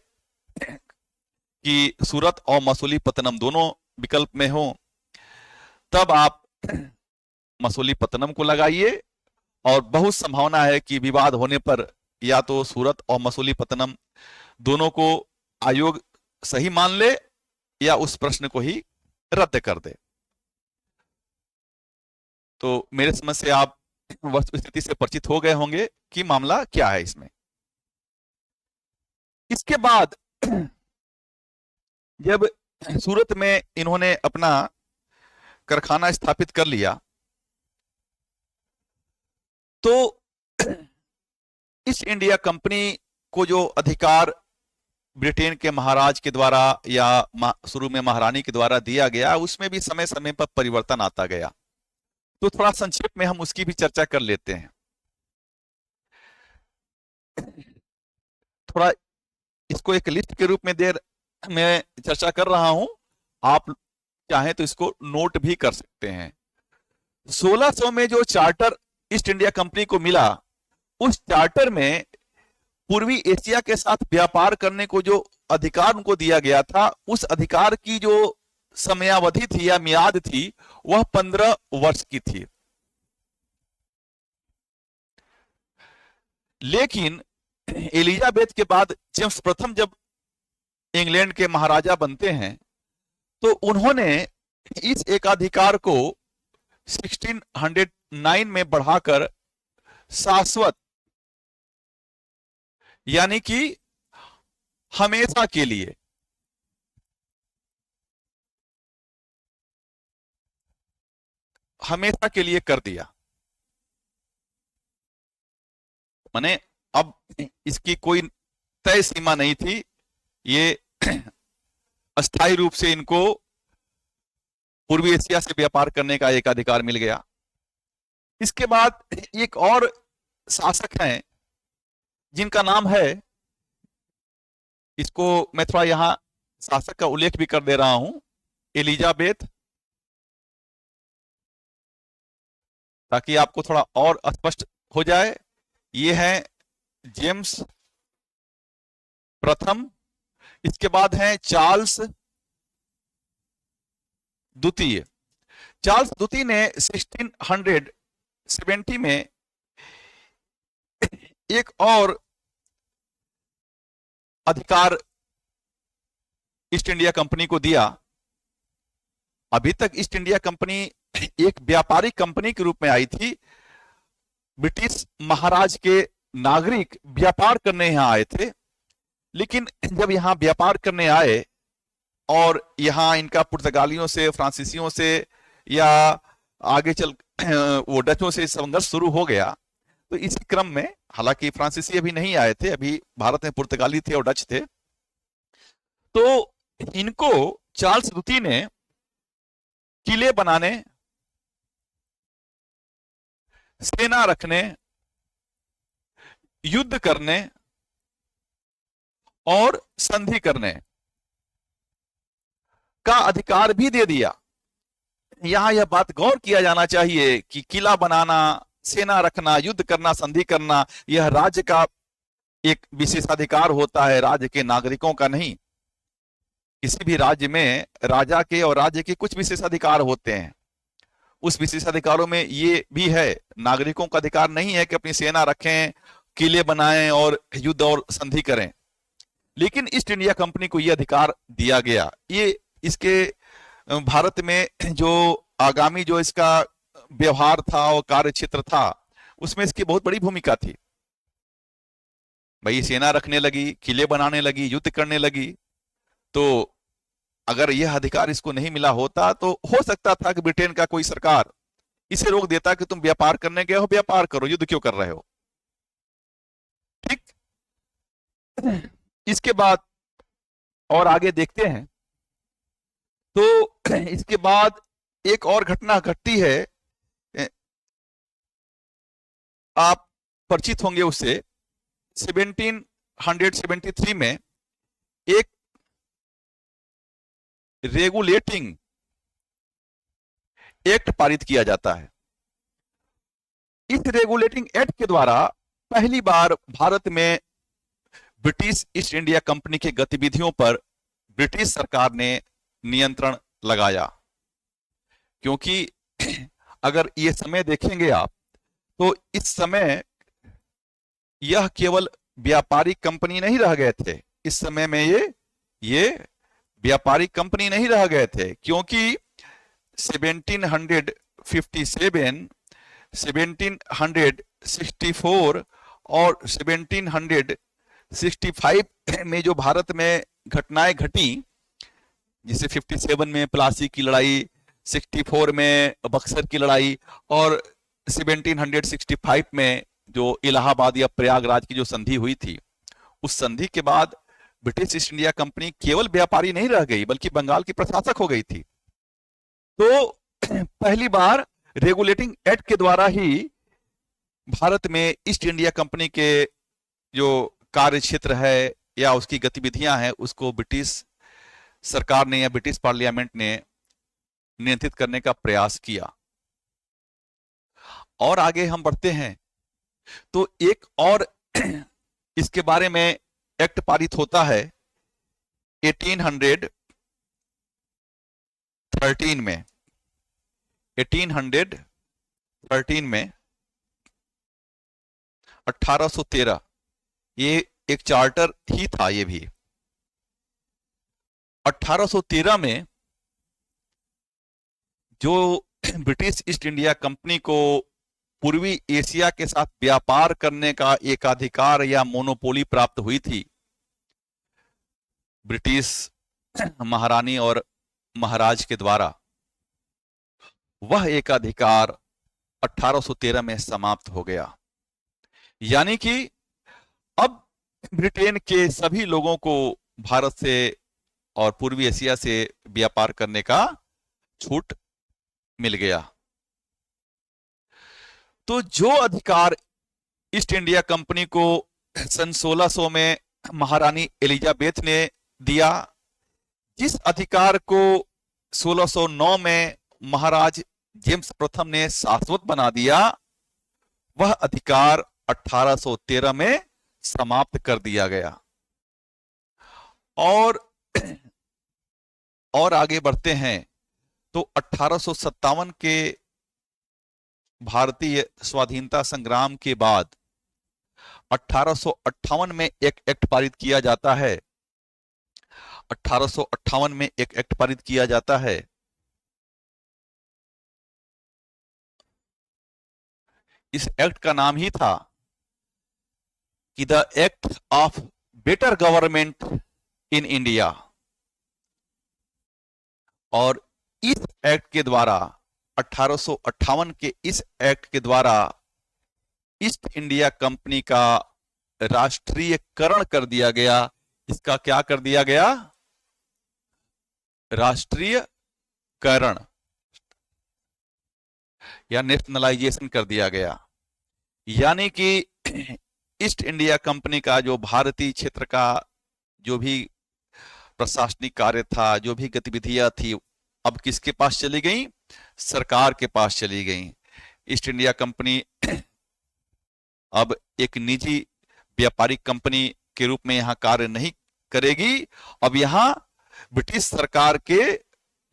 [SPEAKER 1] कि सूरत और मसूलीपट्टनम दोनों विकल्प में हो, तब आप मसूलीपट्टनम को लगाइए। और बहुत संभावना है कि विवाद होने पर या तो सूरत और मसूलीपट्टनम दोनों को आयोग सही मान ले या उस प्रश्न को ही रद्द कर दे। तो मेरे समझ से आप वस्तुस्थिति से परिचित हो गए होंगे कि मामला क्या है इसमें। इसके बाद जब सूरत में इन्होंने अपना कारखाना स्थापित कर लिया तो ईस्ट इंडिया कंपनी को जो अधिकार ब्रिटेन के महाराज के द्वारा या शुरू में महारानी के द्वारा दिया गया, उसमें भी समय समय पर परिवर्तन आता गया। तो थोड़ा संक्षेप में हम उसकी भी चर्चा कर लेते हैं। थोड़ा इसको एक लिस्ट के रूप में मैं चर्चा कर रहा हूं, आप चाहें तो इसको नोट भी कर सकते हैं। 1600 में जो चार्टर ईस्ट इंडिया कंपनी को मिला, उस चार्टर में पूर्वी एशिया के साथ व्यापार करने को जो अधिकार उनको दिया गया था, उस अधिकार की जो समयावधि थी या मियाद थी, वह 15 वर्ष की थी। लेकिन एलिजाबेथ के बाद जेम्स प्रथम जब इंग्लैंड के महाराजा बनते हैं, तो उन्होंने इस एकाधिकार को 1609 में बढ़ाकर शाश्वत यानी कि हमेशा के लिए कर दिया। माने अब इसकी कोई तय सीमा नहीं थी, ये अस्थायी रूप से इनको पूर्वी एशिया से व्यापार करने का एक अधिकार मिल गया। इसके बाद एक और शासक हैं जिनका नाम है, इसको मैं थोड़ा यहां शासक का उल्लेख भी कर दे रहा हूं, एलिजाबेथ, ताकि आपको थोड़ा और स्पष्ट हो जाए। ये है जेम्स प्रथम, इसके बाद है चार्ल्स द्वितीय। चार्ल्स द्वितीय ने 1670 में एक और अधिकार ईस्ट इंडिया कंपनी को दिया। अभी तक ईस्ट इंडिया कंपनी एक व्यापारिक कंपनी के रूप में आई थी। ब्रिटिश महाराज के नागरिक व्यापार करने यहां आए थे, लेकिन जब यहां व्यापार करने आए और यहां इनका पुर्तगालियों से, फ्रांसीसियों से या आगे चल वो डचों से संघर्ष शुरू हो गया, तो इसी क्रम में, हालांकि फ्रांसीसी अभी नहीं आए थे, अभी भारत में पुर्तगाली थे और डच थे, तो इनको चार्ल्स द्वितीय ने किले बनाने, सेना रखने, युद्ध करने और संधि करने का अधिकार भी दे दिया। यहां यह बात गौर किया जाना चाहिए कि किला बनाना, सेना रखना, युद्ध करना, संधि करना, यह राज्य का एक विशेषाधिकार होता है, राज्य के नागरिकों का नहीं। किसी भी राज्य में राजा के और राज्य के कुछ विशेषाधिकार होते हैं, उस विशेषाधिकारों में ये भी है। नागरिकों का अधिकार नहीं है कि अपनी सेना रखें, किले बनाएं और युद्ध और संधि करें, लेकिन ईस्ट इंडिया कंपनी को यह अधिकार दिया गया। ये इसके भारत में जो आगामी जो इसका व्यवहार था और कार्य क्षेत्र था, उसमें इसकी बहुत बड़ी भूमिका थी। भाई सेना रखने लगी, किले बनाने लगी, युद्ध करने लगी, तो अगर यह अधिकार इसको नहीं मिला होता तो हो सकता था कि ब्रिटेन का कोई सरकार इसे रोक देता कि तुम व्यापार करने गए हो, व्यापार करो, युद्ध क्यों कर रहे हो। ठीक, इसके बाद और आगे देखते हैं, तो इसके बाद एक और घटना घटती है, आप परिचित होंगे उससे। 1773 में एक रेगुलेटिंग एक्ट पारित किया जाता है। इस रेगुलेटिंग एक्ट के द्वारा पहली बार भारत में ब्रिटिश ईस्ट इंडिया कंपनी की गतिविधियों पर ब्रिटिश सरकार ने नियंत्रण लगाया। क्योंकि अगर ये समय देखेंगे आप, तो इस समय यह केवल व्यापारिक कंपनी नहीं रह गए थे। इस समय में ये व्यापारिक कंपनी नहीं रह गए थे, क्योंकि 1757, 1764 और 1765 में जो भारत में घटनाएं घटी, जिसे 57 में प्लासी की लड़ाई, 64 में बक्सर की लड़ाई और 1765 में जो इलाहाबाद या प्रयागराज की जो संधि हुई थी, उस संधि के बाद ब्रिटिश ईस्ट इंडिया कंपनी केवल व्यापारी नहीं रह गई बल्कि बंगाल की प्रशासक हो गई थी। तो पहली बार रेगुलेटिंग एक्ट के द्वारा ही भारत में ईस्ट इंडिया कंपनी के जो कार्य क्षेत्र है या उसकी गतिविधियां हैं, उसको ब्रिटिश सरकार ने या ब्रिटिश पार्लियामेंट ने नियंत्रित करने का प्रयास किया। और आगे हम बढ़ते हैं तो एक और इसके बारे में एक्ट पारित होता है 1813 में। 1813 में 1813 ये एक चार्टर ही था। ये भी 1813 में जो ब्रिटिश ईस्ट इंडिया कंपनी को पूर्वी एशिया के साथ व्यापार करने का एकाधिकार या मोनोपोली प्राप्त हुई थी, ब्रिटिश महारानी और महाराज के द्वारा, वह एकाधिकार 1813 में समाप्त हो गया। यानी कि अब ब्रिटेन के सभी लोगों को भारत से और पूर्वी एशिया से व्यापार करने का छूट मिल गया। तो जो अधिकार ईस्ट इंडिया कंपनी को सन 1600 में महारानी एलिजाबेथ ने दिया, जिस अधिकार को 1609 में महाराज जेम्स प्रथम ने शाश्वत बना दिया, वह अधिकार 1813 में समाप्त कर दिया गया। और आगे बढ़ते हैं तो 1857 के भारतीय स्वाधीनता संग्राम के बाद 1858 में एक एक्ट पारित किया जाता है। 1858 में एक एक्ट पारित किया जाता है। इस एक्ट का नाम ही था कि the act of better government in India. और इस एक्ट के द्वारा 1858 के इस एक्ट के द्वारा ईस्ट इंडिया कंपनी का राष्ट्रीयकरण कर दिया गया। इसका क्या कर दिया गया? राष्ट्रीयकरण या नेशनलाइजेशन कर दिया गया। यानी कि ईस्ट इंडिया कंपनी का जो भारतीय क्षेत्र का जो भी प्रशासनिक कार्य था, जो भी गतिविधियां थी, अब किसके पास चली गई? सरकार के पास चली गई। ईस्ट इंडिया कंपनी अब एक निजी व्यापारिक कंपनी के रूप में यहां कार्य नहीं करेगी, अब यहां ब्रिटिश सरकार के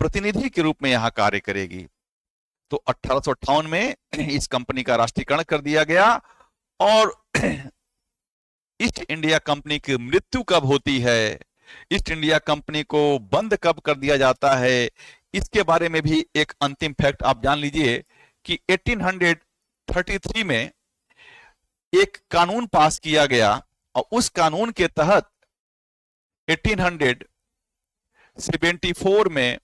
[SPEAKER 1] प्रतिनिधि के रूप में यहां कार्य करेगी। तो 1858 में इस कंपनी का राष्ट्रीयकरण कर दिया गया। और ईस्ट इंडिया कंपनी की मृत्यु कब होती है, ईस्ट इंडिया कंपनी को बंद कब कर दिया जाता है, इसके बारे में भी एक अंतिम फैक्ट आप जान लीजिए कि 1833 में एक कानून पास किया गया और उस कानून के तहत 1874 में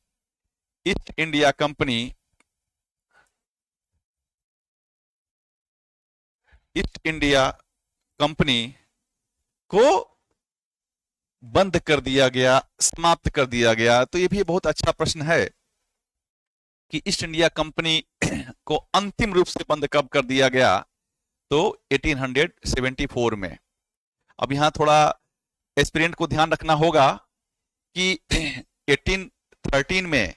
[SPEAKER 1] ईस्ट इंडिया कंपनी को बंद कर दिया गया, समाप्त कर दिया गया। तो यह भी बहुत अच्छा प्रश्न है कि ईस्ट इंडिया कंपनी को अंतिम रूप से बंद कब कर दिया गया? तो 1874 में। अब यहां थोड़ा एस्पिरेंट को ध्यान रखना होगा कि 1813 में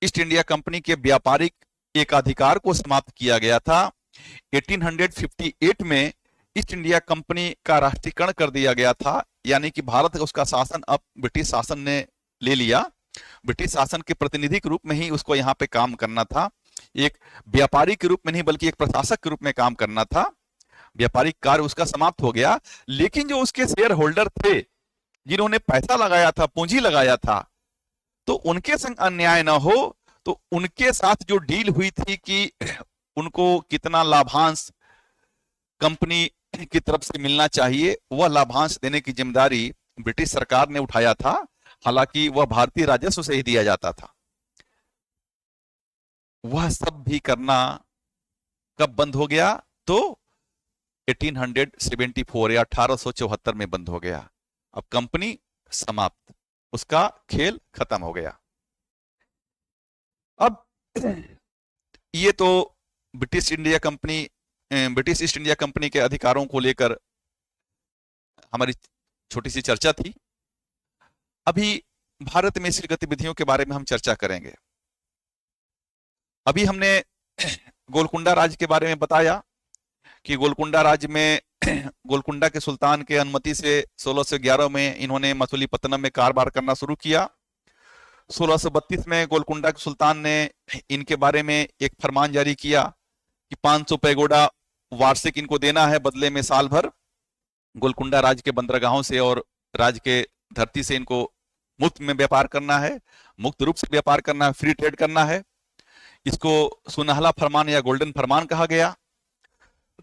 [SPEAKER 1] ईस्ट इंडिया कंपनी के व्यापारिक एकाधिकार को समाप्त किया गया था। 1858 में ईस्ट इंडिया कंपनी का राष्ट्रीयकरण कर दिया गया था, यानी कि भारत का उसका शासन अब ब्रिटिश शासन ने ले लिया। ब्रिटिश शासन के प्रतिनिधि के रूप में ही उसको यहाँ पे काम करना था, एक व्यापारी के रूप में नहीं बल्कि एक प्रशासक के रूप में काम करना था। व्यापारिक कार्य उसका समाप्त हो गया, लेकिन जो उसके शेयर होल्डर थे, जिन्होंने पैसा लगाया था, पूंजी लगाया था, तो उनके संग अन्याय ना हो, तो उनके साथ जो डील हुई थी कि उनको कितना लाभांश कंपनी की तरफ से मिलना चाहिए, वह लाभांश देने की जिम्मेदारी ब्रिटिश सरकार ने उठाया था। हालांकि वह भारतीय राजस्व से ही दिया जाता था। वह सब भी करना कब बंद हो गया? तो 1874 या 1874 में बंद हो गया। अब कंपनी समाप्त, उसका खेल खत्म हो गया। अब ये तो ब्रिटिश ईस्ट इंडिया कंपनी के अधिकारों को लेकर हमारी छोटी सी चर्चा थी। अभी भारत में इसकी गतिविधियों के बारे में हम चर्चा करेंगे। अभी हमने गोलकुंडा राज्य के बारे में बताया कि गोलकुंडा राज्य में गोलकुंडा के सुल्तान के अनुमति से 1611 में इन्होंने मछलीपट्टनम में कारोबार करना शुरू किया। 1632 में गोलकुंडा के सुल्तान ने इनके बारे में एक फरमान जारी किया कि 500 पैगोडा वार्षिक इनको देना है, बदले में साल भर गोलकुंडा राज्य के बंदरगाहों से और राज्य के धरती से इनको मुफ्त में व्यापार करना है, मुक्त रूप से व्यापार करना है, फ्री ट्रेड करना है। इसको सुनहला फरमान या गोल्डन फरमान कहा गया।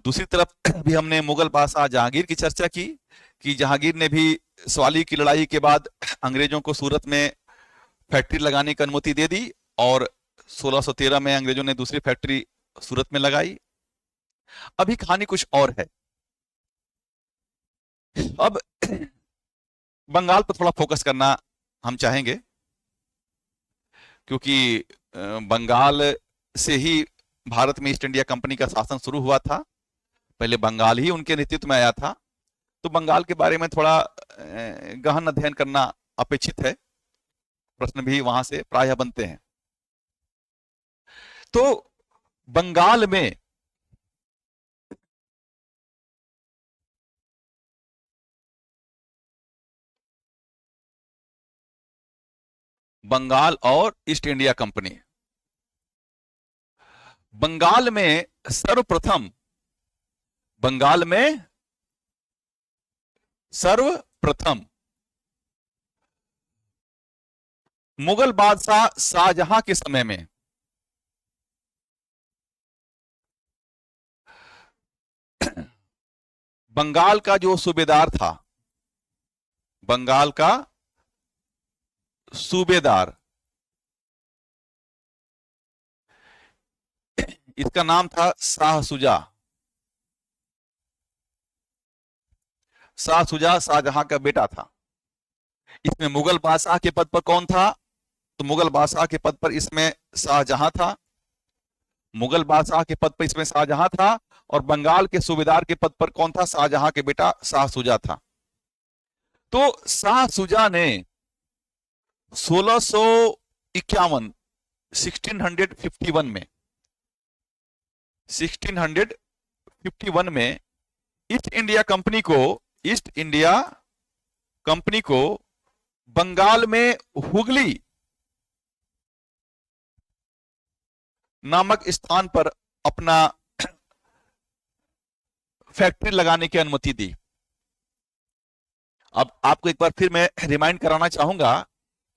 [SPEAKER 1] दूसरी तरफ भी हमने मुगल बादशाह जहांगीर की चर्चा की कि जहांगीर ने भी सवाली की लड़ाई के बाद अंग्रेजों को सूरत में फैक्ट्री लगाने की अनुमति दे दी और 1613 में अंग्रेजों ने दूसरी फैक्ट्री सूरत में लगाई। अभी कहानी कुछ और है। अब बंगाल पर थोड़ा फोकस करना हम चाहेंगे, क्योंकि बंगाल से ही भारत में ईस्ट इंडिया कंपनी का शासन शुरू हुआ था। पहले बंगाल ही उनके नेतृत्व में आया था, तो बंगाल के बारे में थोड़ा गहन अध्ययन करना अपेक्षित है। प्रश्न भी वहां से प्रायः बनते हैं। तो बंगाल में बंगाल और ईस्ट इंडिया कंपनी, बंगाल में सर्वप्रथम मुगल बादशाह शाहजहां के समय में बंगाल का जो सूबेदार था, बंगाल का सूबेदार, इसका नाम था शाह शुजा। शाह शुजा शाहजहां का बेटा था। इसमें मुगल बादशाह के पद पर कौन था? तो मुगल बादशाह के पद पर इसमें शाहजहां था। मुगल बादशाह के पद पर इसमें शाहजहां था और बंगाल के सूबेदार के पद पर कौन था? शाहजहां के बेटा शाह शुजा था। तो शाह शुजा ने 1651 1651 में ईस्ट इंडिया कंपनी को बंगाल में हुगली नामक स्थान पर अपना फैक्ट्री लगाने की अनुमति दी। अब आपको एक बार फिर मैं रिमाइंड कराना चाहूंगा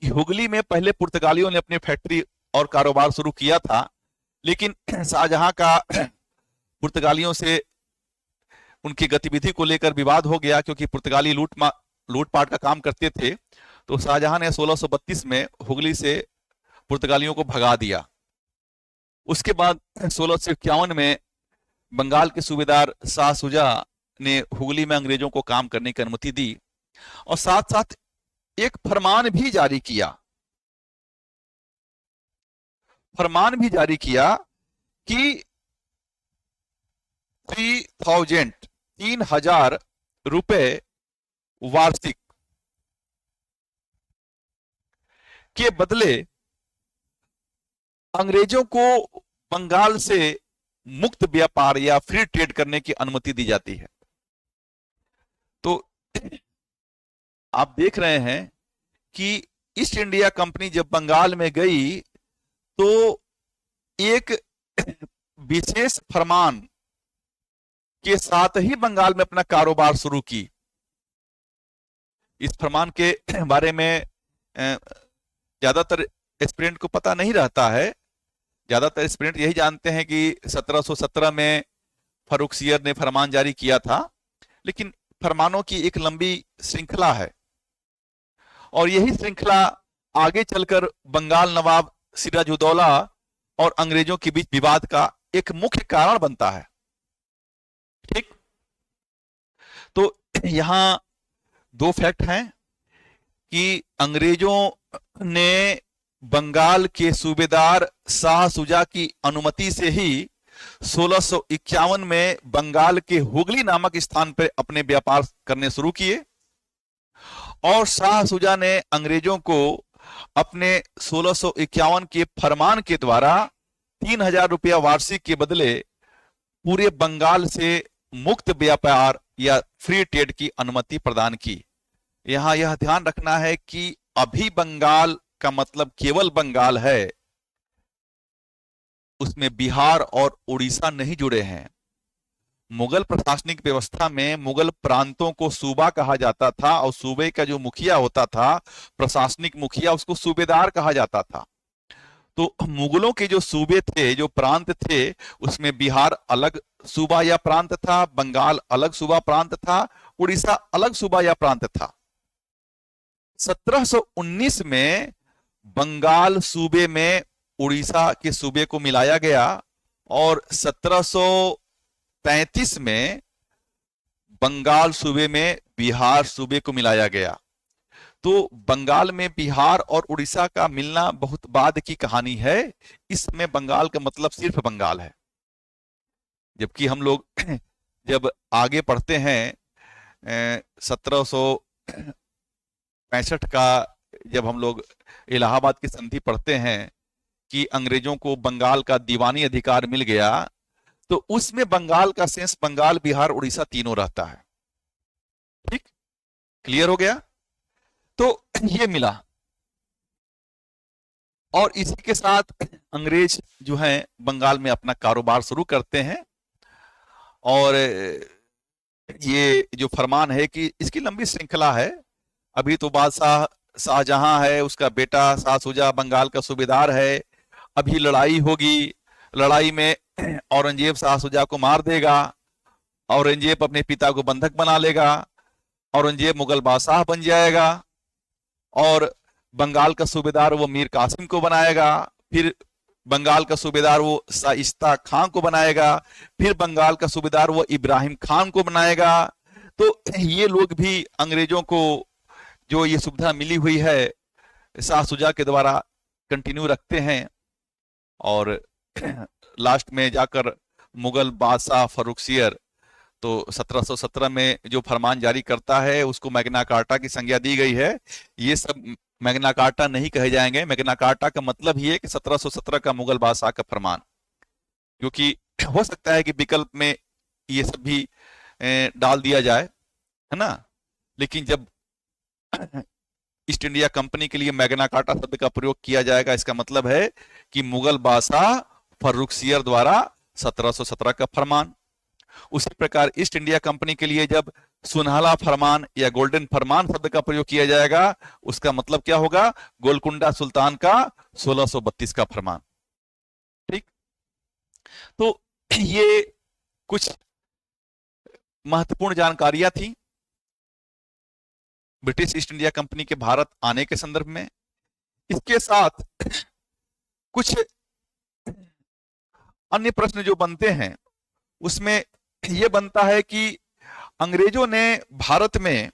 [SPEAKER 1] कि हुगली में पहले पुर्तगालियों ने अपनी फैक्ट्री और कारोबार शुरू किया था, लेकिन शाहजहां का पुर्तगालियों से उनकी गतिविधि को लेकर विवाद हो गया, क्योंकि पुर्तगाली लूटपाट का काम करते थे। तो शाहजहां ने 1632 में हुगली से पुर्तगालियों को भगा दिया। उसके बाद 1651 में बंगाल के सूबेदार शाह शुजा ने हुगली में अंग्रेजों को काम करने की अनुमति दी और साथ साथ एक फरमान भी जारी किया कि 3000 रुपए वार्षिक के बदले अंग्रेजों को बंगाल से मुक्त व्यापार या फ्री ट्रेड करने की अनुमति दी जाती है। तो आप देख रहे हैं कि ईस्ट इंडिया कंपनी जब बंगाल में गई तो एक विशेष फरमान के साथ ही बंगाल में अपना कारोबार शुरू की। इस फरमान के बारे में ज्यादातर एस्पिरेंट को पता नहीं रहता है। ज्यादातर एस्पिरेंट यही जानते हैं कि 1717 में फर्रुखसियर ने फरमान जारी किया था, लेकिन फरमानों की एक लंबी श्रृंखला है और यही श्रृंखला आगे चलकर बंगाल नवाब सिराजुद्दौला और अंग्रेजों के बीच विवाद का एक मुख्य कारण बनता है। ठीक, तो यहां दो फैक्ट हैं कि अंग्रेजों ने बंगाल के सूबेदार शाह सुजा की अनुमति से ही 1651 में बंगाल के हुगली नामक स्थान पर अपने व्यापार करने शुरू किए, और शाह सुजा ने अंग्रेजों को अपने 1651 के फरमान के द्वारा 3000 रुपया वार्षिक के बदले पूरे बंगाल से मुक्त व्यापार या फ्री ट्रेड की अनुमति प्रदान की। यहां यह ध्यान रखना है कि अभी बंगाल का मतलब केवल बंगाल है, उसमें बिहार और उड़ीसा नहीं जुड़े हैं। मुगल प्रशासनिक व्यवस्था में मुगल प्रांतों को सूबा कहा जाता था, और सूबे का जो मुखिया होता था, प्रशासनिक मुखिया, उसको सूबेदार कहा जाता था। तो मुगलों के जो सूबे थे, जो प्रांत थे, उसमें बिहार अलग सूबा या प्रांत था, बंगाल अलग सूबा प्रांत था, उड़ीसा अलग सूबा या प्रांत था। 1719 में बंगाल सूबे में उड़ीसा के सूबे को मिलाया गया, और 1735 में बंगाल सूबे में बिहार सूबे को मिलाया गया। तो बंगाल में बिहार और उड़ीसा का मिलना बहुत बाद की कहानी है। इसमें बंगाल का मतलब सिर्फ बंगाल है। जबकि हम लोग जब आगे पढ़ते हैं 1765 का, जब हम लोग इलाहाबाद की संधि पढ़ते हैं कि अंग्रेजों को बंगाल का दीवानी अधिकार मिल गया, तो उसमें बंगाल का सेंस बंगाल, बिहार, उड़ीसा तीनों रहता है। ठीक, क्लियर हो गया? तो ये मिला, और इसी के साथ अंग्रेज जो है बंगाल में अपना कारोबार शुरू करते हैं। और ये जो फरमान है कि इसकी लंबी श्रृंखला है। अभी तो बादशाह शाहजहां है, उसका बेटा शाह सुजा बंगाल का सूबेदार है। अभी लड़ाई होगी, लड़ाई में औरंगजेब शाह सुजा को मार देगा, औरंगजेब अपने पिता को बंधक बना लेगा, औरंगजेब मुगल बादशाह बन जाएगा, और बंगाल का सूबेदार वो मीर कासिम को बनाएगा, फिर बंगाल का सूबेदार वो शाइस्ता खान को बनाएगा, फिर बंगाल का सूबेदार वो इब्राहिम खान को बनाएगा। तो ये लोग भी अंग्रेजों को जो ये सुविधा मिली हुई है शाह सुजा के द्वारा कंटिन्यू रखते हैं, और लास्ट में जाकर मुगल बादशाह फर्रुखसियर तो 1717 में जो फरमान जारी करता है उसको मैग्ना कार्टा की संज्ञा दी गई है। ये सब मैग्ना कार्टा नहीं कहे जाएंगे। मैग्ना कार्टा का मतलब ही है कि 1717 का मुगल बादशाह का फरमान, क्योंकि हो सकता है कि विकल्प में ये सब भी डाल दिया जाए, है ना। लेकिन जब ईस्ट इंडिया कंपनी के लिए मैग्ना कार्टा शब्द का प्रयोग किया जाएगा, इसका मतलब है कि मुगल बादशाह फर्रुखसियर द्वारा 1717 का फरमान। उसी प्रकार ईस्ट इंडिया कंपनी के लिए जब सुनहला फरमान या गोल्डन फरमान शब्द का प्रयोग किया जाएगा, उसका मतलब क्या होगा? गोलकुंडा सुल्तान का 1632 का फरमान। ठीक, तो ये कुछ महत्वपूर्ण जानकारियां थी ब्रिटिश ईस्ट इंडिया कंपनी के भारत आने के संदर्भ में। इसके साथ कुछ अन्य प्रश्न जो बनते हैं, उसमें यह बनता है कि अंग्रेजों ने भारत में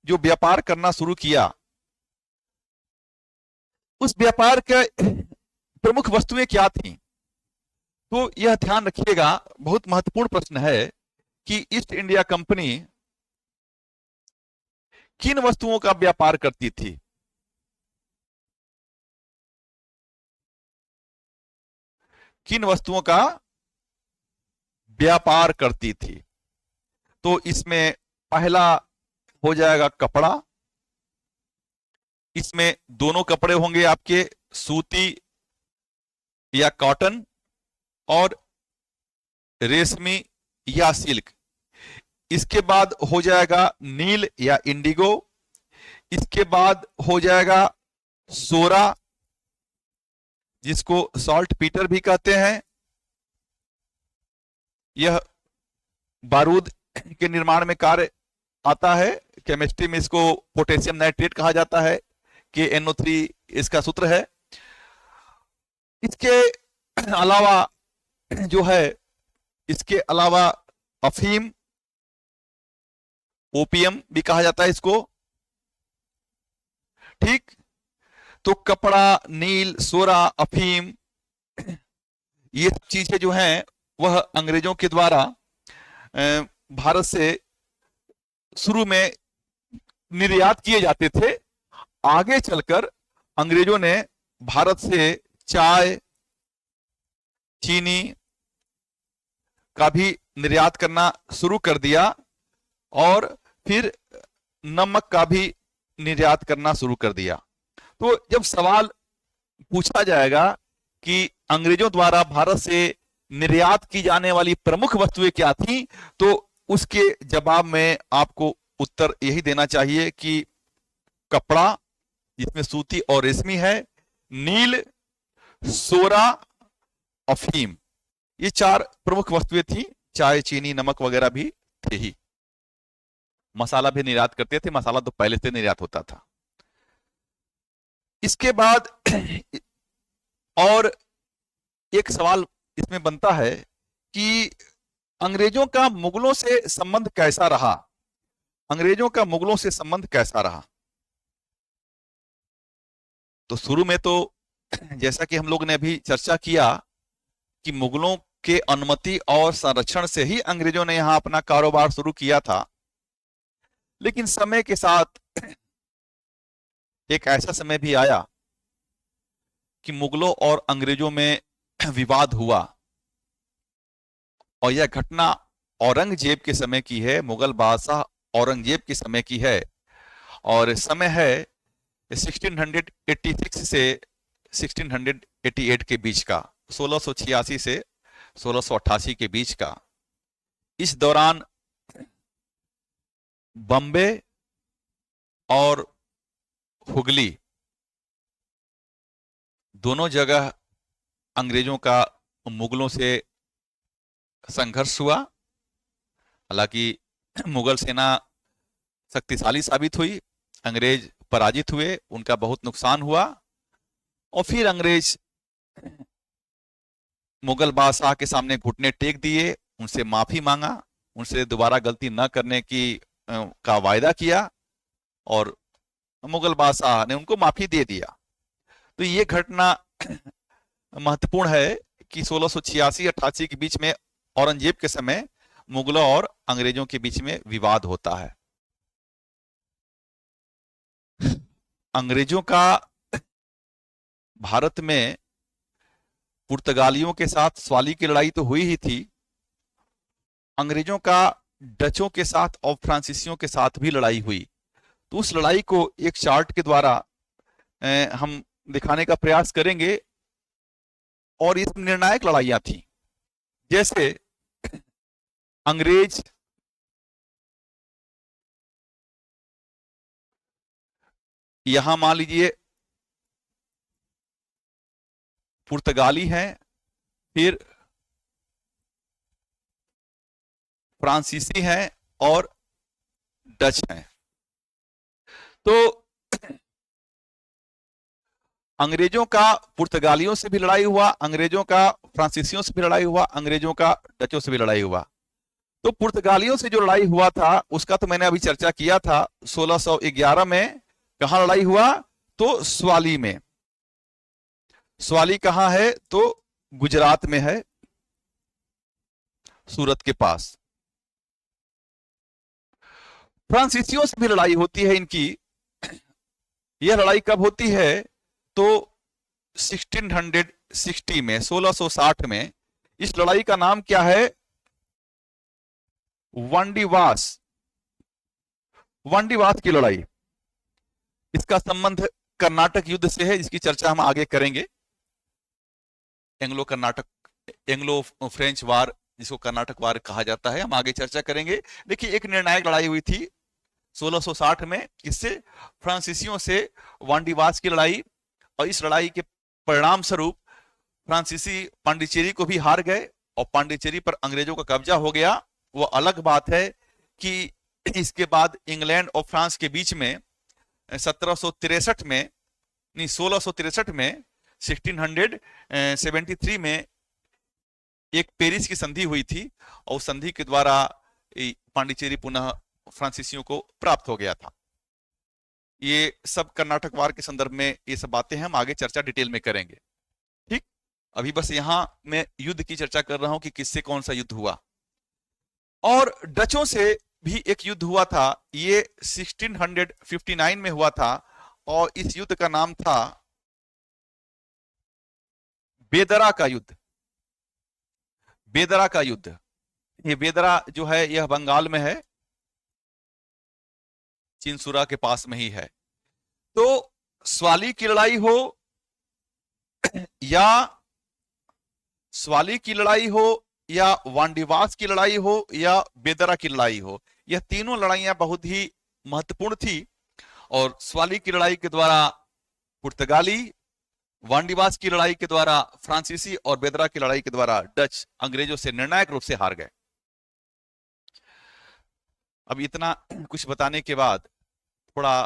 [SPEAKER 1] जो व्यापार करना शुरू किया, उस व्यापार के प्रमुख वस्तुएं क्या थी? तो यह ध्यान रखिएगा, बहुत महत्वपूर्ण प्रश्न है कि ईस्ट इंडिया कंपनी किन वस्तुओं का व्यापार करती थी? किन वस्तुओं का व्यापार करती थी? तो इसमें पहला हो जाएगा कपड़ा। इसमें दोनों कपड़े होंगे आपके, सूती या कॉटन और रेशमी या सिल्क। इसके बाद हो जाएगा नील या इंडिगो। इसके बाद हो जाएगा सोरा, जिसको सॉल्ट पीटर भी कहते हैं। यह बारूद के निर्माण में कार्य आता है। केमिस्ट्री में इसको पोटेशियम नाइट्रेट कहा जाता है, KNO3 इसका सूत्र है। इसके अलावा जो है, इसके अलावा अफीम, ओपीएम भी कहा जाता है इसको। ठीक, तो कपड़ा, नील, सोरा, अफीम, ये सब चीजें जो हैं वह अंग्रेजों के द्वारा भारत से शुरू में निर्यात किए जाते थे। आगे चलकर अंग्रेजों ने भारत से चाय, चीनी का भी निर्यात करना शुरू कर दिया और फिर नमक का भी निर्यात करना शुरू कर दिया। तो जब सवाल पूछा जाएगा कि अंग्रेजों द्वारा भारत से निर्यात की जाने वाली प्रमुख वस्तुएं क्या थीं, तो उसके जवाब में आपको उत्तर यही देना चाहिए कि कपड़ा जिसमें सूती और रेशमी है, नील, सोरा, अफीम, ये 4 प्रमुख वस्तुएं थी। चाय, चीनी, नमक वगैरह भी थे ही। मसाला भी निर्यात करते थे, मसाला तो पहले से निर्यात होता था। इसके बाद और एक सवाल इसमें बनता है कि अंग्रेजों का मुगलों से संबंध कैसा रहा। अंग्रेजों का मुगलों से संबंध कैसा रहा? तो शुरू में तो जैसा कि हम लोग ने अभी चर्चा किया कि मुगलों के अनुमति और संरक्षण से ही अंग्रेजों ने यहां अपना कारोबार शुरू किया था। लेकिन समय के साथ एक ऐसा समय भी आया कि मुगलों और अंग्रेजों में विवाद हुआ, और यह घटना औरंगजेब के समय की है, मुगल बादशाह औरंगजेब के समय की है, और समय है 1686 से 1688 के बीच का, 1686 से 1688 के बीच का। इस दौरान बम्बे और हुगली दोनों जगह अंग्रेजों का मुगलों से संघर्ष हुआ। हालांकि मुगल सेना शक्तिशाली साबित हुई, अंग्रेज पराजित हुए, उनका बहुत नुकसान हुआ, और फिर अंग्रेज मुगल बादशाह के सामने घुटने टेक दिए, उनसे माफी मांगा, उनसे दोबारा गलती न करने की का वायदा किया, और मुगल बादशाह ने उनको माफी दे दिया। तो ये घटना महत्वपूर्ण है कि 1686-88 के बीच में औरंगजेब के समय मुगलों और अंग्रेजों के बीच में विवाद होता है। अंग्रेजों का भारत में पुर्तगालियों के साथ स्वाली की लड़ाई तो हुई ही थी, अंग्रेजों का डचों के साथ और फ्रांसीसियों के साथ भी लड़ाई हुई। तो उस लड़ाई को एक चार्ट के द्वारा हम दिखाने का प्रयास करेंगे, और ये निर्णायक लड़ाइयां थी। जैसे अंग्रेज यहां मान लीजिए पुर्तगाली हैं, फिर फ्रांसीसी हैं और डच हैं। तो अंग्रेजों का पुर्तगालियों से भी लड़ाई हुआ, अंग्रेजों का फ्रांसीसियों से भी लड़ाई हुआ, अंग्रेजों का डचों से भी लड़ाई हुआ। तो पुर्तगालियों से जो लड़ाई हुआ था उसका तो मैंने अभी चर्चा किया था। 1611 में कहां लड़ाई हुआ? तो स्वाली में। स्वाली कहां है? तो गुजरात में है, सूरत के पास। फ्रांसीसियों से भी लड़ाई होती है इनकी। यह लड़ाई कब होती है? तो 1660 में, 1660 में। इस लड़ाई का नाम क्या है? वंडीवास, वंडीवास की लड़ाई। इसका संबंध कर्नाटक युद्ध से है, जिसकी चर्चा हम आगे करेंगे। एंग्लो फ्रेंच वार, जिसको कर्नाटक वार कहा जाता है, हम आगे चर्चा करेंगे। देखिए, एक निर्णायक लड़ाई हुई थी 1660 में, किससे? फ्रांसीसियों से, वांडीवास की लड़ाई। और इस लड़ाई के परिणाम स्वरूप फ्रांसीसी पांडिचेरी को भी हार गए और पांडिचेरी पर अंग्रेजों का कब्जा हो गया। वो अलग बात है कि इसके बाद इंग्लैंड और फ्रांस के बीच में 1763 में, नहीं 1663 में, 1673 में एक पेरिस की संधि हुई थी, और संधि के द्वारा पांडिचेरी पुनः फ्रांसीसियों को प्राप्त हो गया था। ये सब कर्नाटक वार के संदर्भ में ये सब बातें हम आगे चर्चा डिटेल में करेंगे। ठीक, अभी बस यहां मैं युद्ध की चर्चा कर रहा हूं कि किससे कौन सा युद्ध हुआ। और डचों से भी एक युद्ध हुआ था, ये 1659 में हुआ था, और इस युद्ध का नाम था बेदरा का युद्ध। बेदरा का युद्ध, ये बेदरा जो है यह बंगाल में है, चिनसुरा के पास में ही है। तो स्वाली की लड़ाई हो या स्वाली की लड़ाई हो या वांडीवास की लड़ाई हो या बेदरा की लड़ाई हो, यह तीनों लड़ाइयां बहुत ही महत्वपूर्ण थी। और स्वाली की लड़ाई के द्वारा पुर्तगाली, वांडीवास की लड़ाई के द्वारा फ्रांसीसी और बेदरा की लड़ाई के द्वारा डच अंग्रेजों से निर्णायक रूप से हार गए। अब इतना कुछ बताने के बाद थोड़ा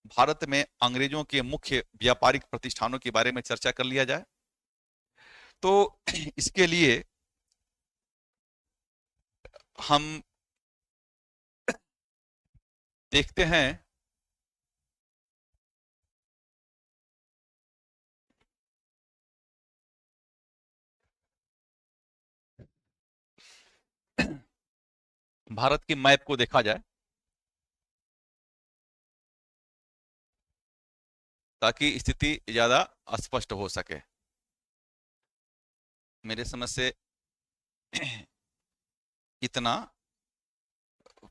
[SPEAKER 1] भारत में अंग्रेजों के मुख्य व्यापारिक प्रतिष्ठानों के बारे में चर्चा कर लिया जाए। तो इसके लिए हम देखते हैं भारत के मैप को देखा जाए ताकि स्थिति ज्यादा स्पष्ट हो सके। मेरे समझ से इतना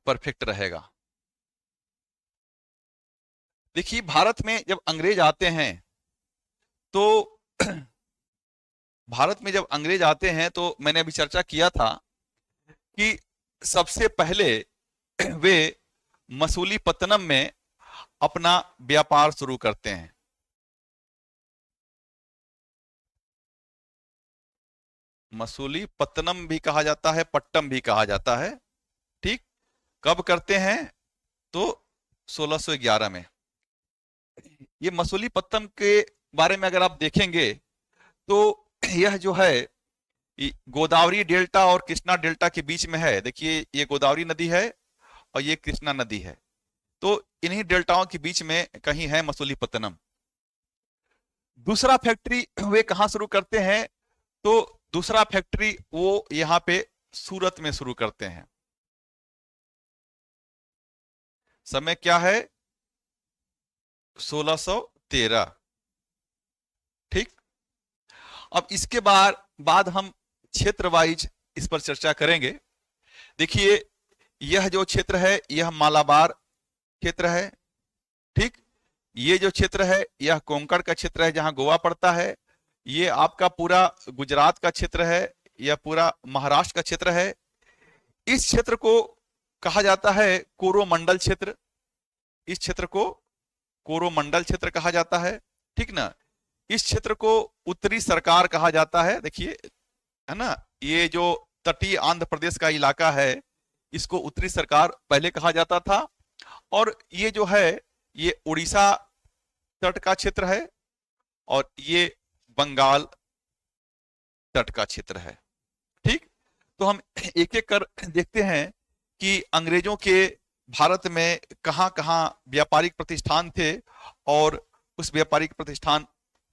[SPEAKER 1] परफेक्ट रहेगा। देखिए, भारत में जब अंग्रेज आते हैं तो भारत में जब अंग्रेज आते हैं तो मैंने अभी चर्चा किया था कि सबसे पहले वे मसूलीपट्टनम में अपना व्यापार शुरू करते हैं। मसूलीपट्टनम भी कहा जाता है, पट्टम भी कहा जाता है। ठीक, कब करते हैं? तो 1611 में। ये मसूलीपट्टनम के बारे में अगर आप देखेंगे तो यह जो है गोदावरी डेल्टा और कृष्णा डेल्टा के बीच में है। देखिए, ये गोदावरी नदी है और ये कृष्णा नदी है, तो इन्हीं डेल्टाओं के बीच में कहीं है मसूलीपट्टनम। दूसरा फैक्ट्री वे कहां शुरू करते हैं? तो दूसरा फैक्ट्री वो यहां पे सूरत में शुरू करते हैं। समय क्या है? 1613। ठीक, अब इसके बाद हम क्षेत्र वाइज इस पर चर्चा करेंगे। देखिए, यह जो क्षेत्र है यह मालाबार क्षेत्र है। ठीक, ये जो क्षेत्र है यह कोंकण का क्षेत्र है जहां गोवा पड़ता है। ये आपका पूरा गुजरात का क्षेत्र है, यह पूरा महाराष्ट्र का क्षेत्र है। इस क्षेत्र को कहा जाता है कोरोमंडल क्षेत्र। इस क्षेत्र को कोरोमंडल क्षेत्र कहा जाता है। ठीक ना, इस क्षेत्र को उत्तरी सरकार कहा जाता है। देखिए, है ना, ये जो तटीय आंध्र प्रदेश का इलाका है इसको उत्तरी सरकार पहले कहा जाता था। और ये जो है ये उड़ीसा तट का क्षेत्र है और ये बंगाल तट का क्षेत्र है। ठीक, तो हम एक एक कर देखते हैं कि अंग्रेजों के भारत में कहां कहां व्यापारिक प्रतिष्ठान थे और उस व्यापारिक प्रतिष्ठान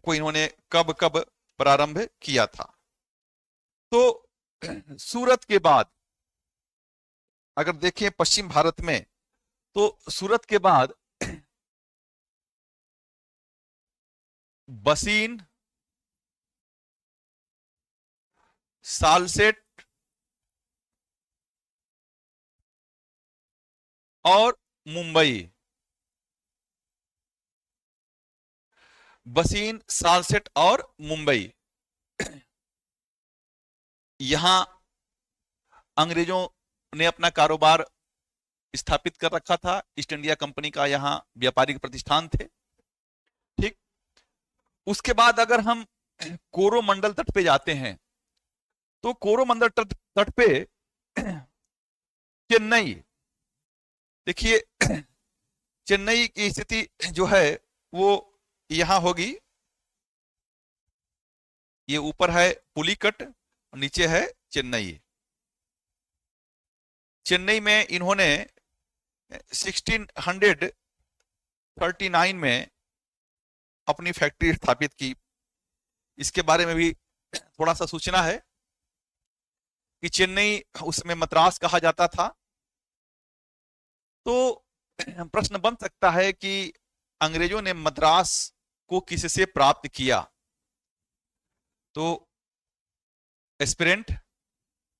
[SPEAKER 1] को इन्होंने कब कब प्रारंभ किया था। तो सूरत के बाद अगर देखें पश्चिम भारत में, तो सूरत के बाद बसीन, सालसेट और मुंबई। बसीन, सालसेट और मुंबई, यहां अंग्रेजों ने अपना कारोबार स्थापित कर रखा था। ईस्ट इंडिया कंपनी का यहां व्यापारिक प्रतिष्ठान थे। ठीक, उसके बाद अगर हम कोरोमंडल तट पे जाते हैं तो कोरोमंडल तट पे चेन्नई, देखिए चेन्नई की स्थिति जो है वो यहां होगी। ये ऊपर है पुलिकट, नीचे है चेन्नई। चेन्नई में इन्होंने 1639 में अपनी फैक्ट्री स्थापित की। इसके बारे में भी थोड़ा सा सूचना है कि चेन्नई उसमें मद्रास कहा जाता था। तो प्रश्न बन सकता है कि अंग्रेजों ने मद्रास को किससे प्राप्त किया। तो एस्पिरेंट,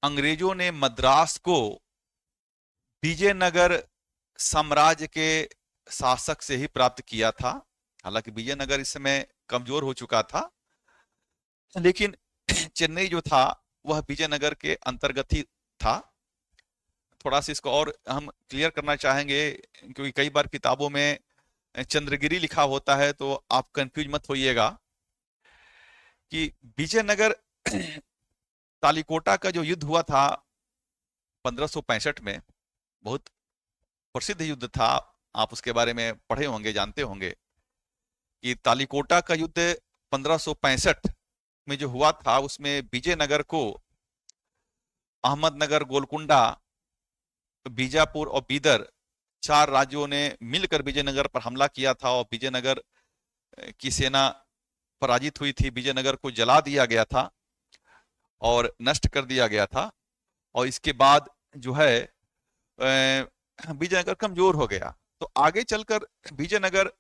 [SPEAKER 1] अंग्रेजों ने मद्रास को विजयनगर साम्राज्य के शासक से ही प्राप्त किया था। हालांकि विजयनगर इस समय कमजोर हो चुका था, लेकिन चेन्नई जो था वह विजयनगर के अंतर्गत ही था। थोड़ा सा इसको और हम क्लियर करना चाहेंगे, क्योंकि कई बार किताबों में चंद्रगिरी लिखा होता है, तो आप कंफ्यूज मत होइएगा कि विजयनगर तालिकोटा का जो युद्ध हुआ था 1565 में, बहुत प्रसिद्ध युद्ध था। आप उसके बारे में पढ़े होंगे, जानते होंगे कि तालिकोटा का युद्ध 1565 में जो हुआ था, उसमें विजयनगर को अहमदनगर, गोलकुंडा, बीजापुर और बीदर, 4 राज्यों ने मिलकर विजयनगर पर हमला किया था और विजयनगर की सेना पराजित हुई थी। विजयनगर को जला दिया गया था और नष्ट कर दिया गया था। और इसके बाद जो है विजयनगर कमजोर हो गया। तो आगे चलकर विजयनगर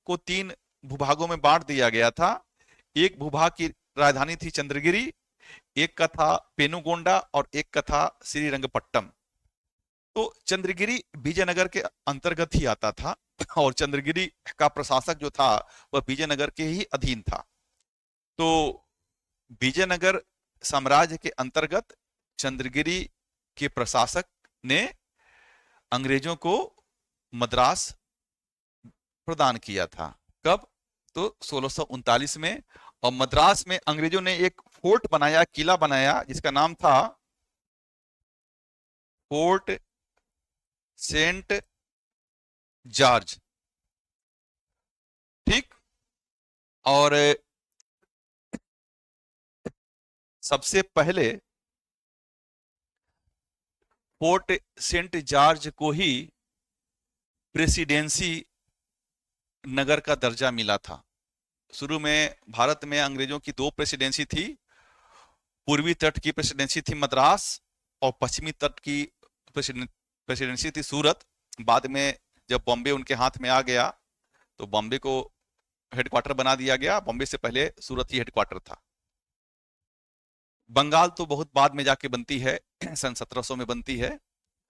[SPEAKER 1] को 3 भूभागों में बांट दिया गया था। एक भूभाग की राजधानी थी चंद्रगिरी, एक का था पेनुगोंडा और एक का था श्रीरंगपट्टम। तो चंद्रगिरी विजयनगर के अंतर्गत ही आता था और चंद्रगिरी का प्रशासक जो था वह विजयनगर के ही अधीन था। तो विजयनगर साम्राज्य के अंतर्गत चंद्रगिरी के प्रशासक ने अंग्रेजों को मद्रास प्रदान किया था। कब? तो 1639 में। और मद्रास में अंग्रेजों ने एक फोर्ट बनाया, किला बनाया, जिसका नाम था फोर्ट सेंट जॉर्ज। ठीक। और सबसे पहले फोर्ट सेंट जॉर्ज को ही प्रेसिडेंसी नगर का दर्जा मिला था। शुरू में भारत में अंग्रेजों की 2 प्रेसिडेंसी थी। पूर्वी तट की प्रेसिडेंसी थी मद्रास और पश्चिमी तट की प्रेसिडेंसी थी सूरत। बाद में जब बॉम्बे उनके हाथ में आ गया तो बॉम्बे को हेडक्वार्टर बना दिया गया। बॉम्बे से पहले सूरत ही हेडक्वार्टर था। बंगाल तो बहुत बाद में जाके बनती है, सन 1700 में बनती है।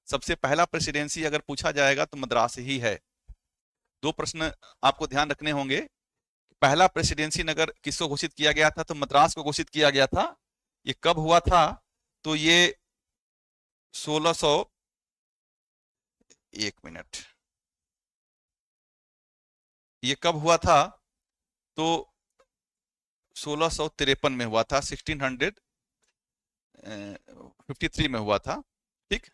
[SPEAKER 1] सबसे पहला प्रेसिडेंसी अगर पूछा जाएगा तो मद्रास ही है। 2 प्रश्न आपको ध्यान रखने होंगे। पहला प्रेसिडेंसी नगर किसको घोषित किया गया था? तो मद्रास को घोषित किया गया था। ये कब हुआ था? तो ये 1600, 1 मिनट, ये कब हुआ था? तो 1653 में हुआ था, 1653 में हुआ था। ठीक।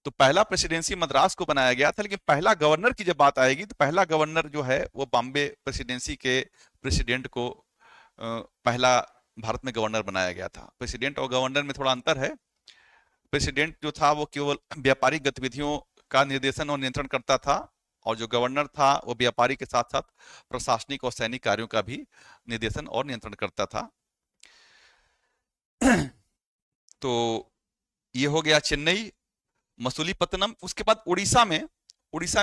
[SPEAKER 1] तो पहला प्रेसिडेंसी मद्रास को बनाया गया था। लेकिन पहला गवर्नर की जब बात आएगी तो पहला गवर्नर जो है वो बॉम्बे प्रेसिडेंसी के प्रेसिडेंट को पहला भारत में गवर्नर बनाया गया था। प्रेसिडेंट और गवर्नर में थोड़ा अंतर है। प्रेसिडेंट जो था वो केवल व्यापारिक गतिविधियों का निर्देशन और नियंत्रण करता था, और जो गवर्नर था वो व्यापारी के साथ साथ प्रशासनिक और सैनिक कार्यों का भी निर्देशन और नियंत्रण करता था। तो ये हो गया चेन्नई, मसूलीपट्टनम। उसके बाद उड़ीसा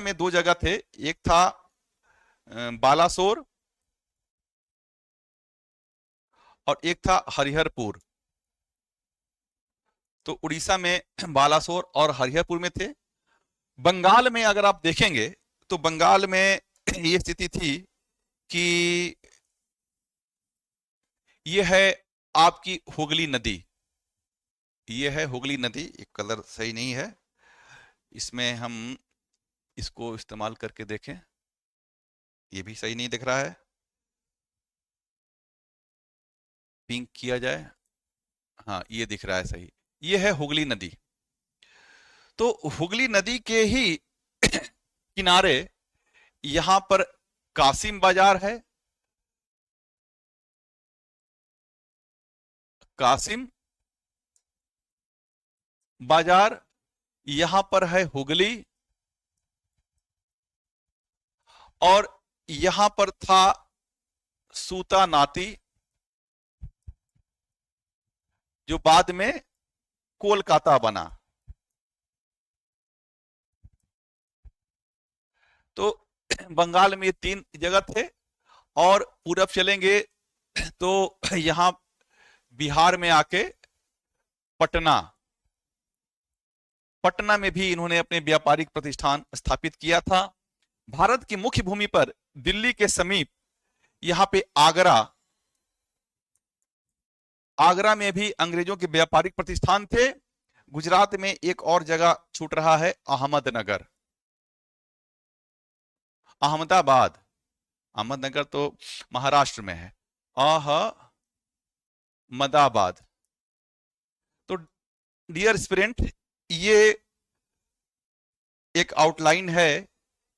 [SPEAKER 1] में 2 जगह थे। एक था बालासोर और एक था हरिहरपुर। तो उड़ीसा में बालासोर और हरिहरपुर में थे। बंगाल में अगर आप देखेंगे तो बंगाल में ये स्थिति थी कि ये है आपकी हुगली नदी। ये है हुगली नदी। ये कलर सही नहीं है, इसमें हम इसको इस्तेमाल करके देखें। ये भी सही नहीं दिख रहा है, पिंक किया जाए। हाँ, ये दिख रहा है सही। ये है हुगली नदी। तो हुगली नदी के ही किनारे यहां पर कासिम बाजार है। कासिम बाजार, यहां पर है हुगली, और यहां पर था सूता नाती, जो बाद में कोलकाता बना। तो बंगाल में ये 3 जगह थे। और पूरब चलेंगे तो यहां बिहार में आके पटना, पटना में भी इन्होंने अपने व्यापारिक प्रतिष्ठान स्थापित किया था। भारत की मुख्य भूमि पर दिल्ली के समीप यहां पे आगरा, आगरा में भी अंग्रेजों के व्यापारिक प्रतिष्ठान थे। गुजरात में एक और जगह छूट रहा है, अहमदनगर, अहमदाबाद, अहमदनगर तो महाराष्ट्र में है, अहमदाबाद। तो डियर स्टूडेंट, ये एक आउटलाइन है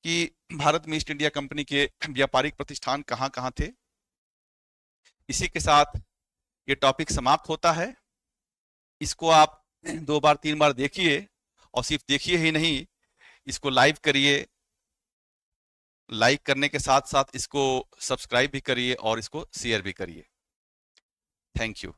[SPEAKER 1] कि भारत में ईस्ट इंडिया कंपनी के व्यापारिक प्रतिष्ठान कहां कहां थे। इसी के साथ ये टॉपिक समाप्त होता है। इसको आप 2 बार 3 बार देखिए, और सिर्फ देखिए ही नहीं, इसको लाइव करिए, लाइक करने के साथ साथ इसको सब्सक्राइब भी करिए और इसको शेयर भी करिए। Thank you.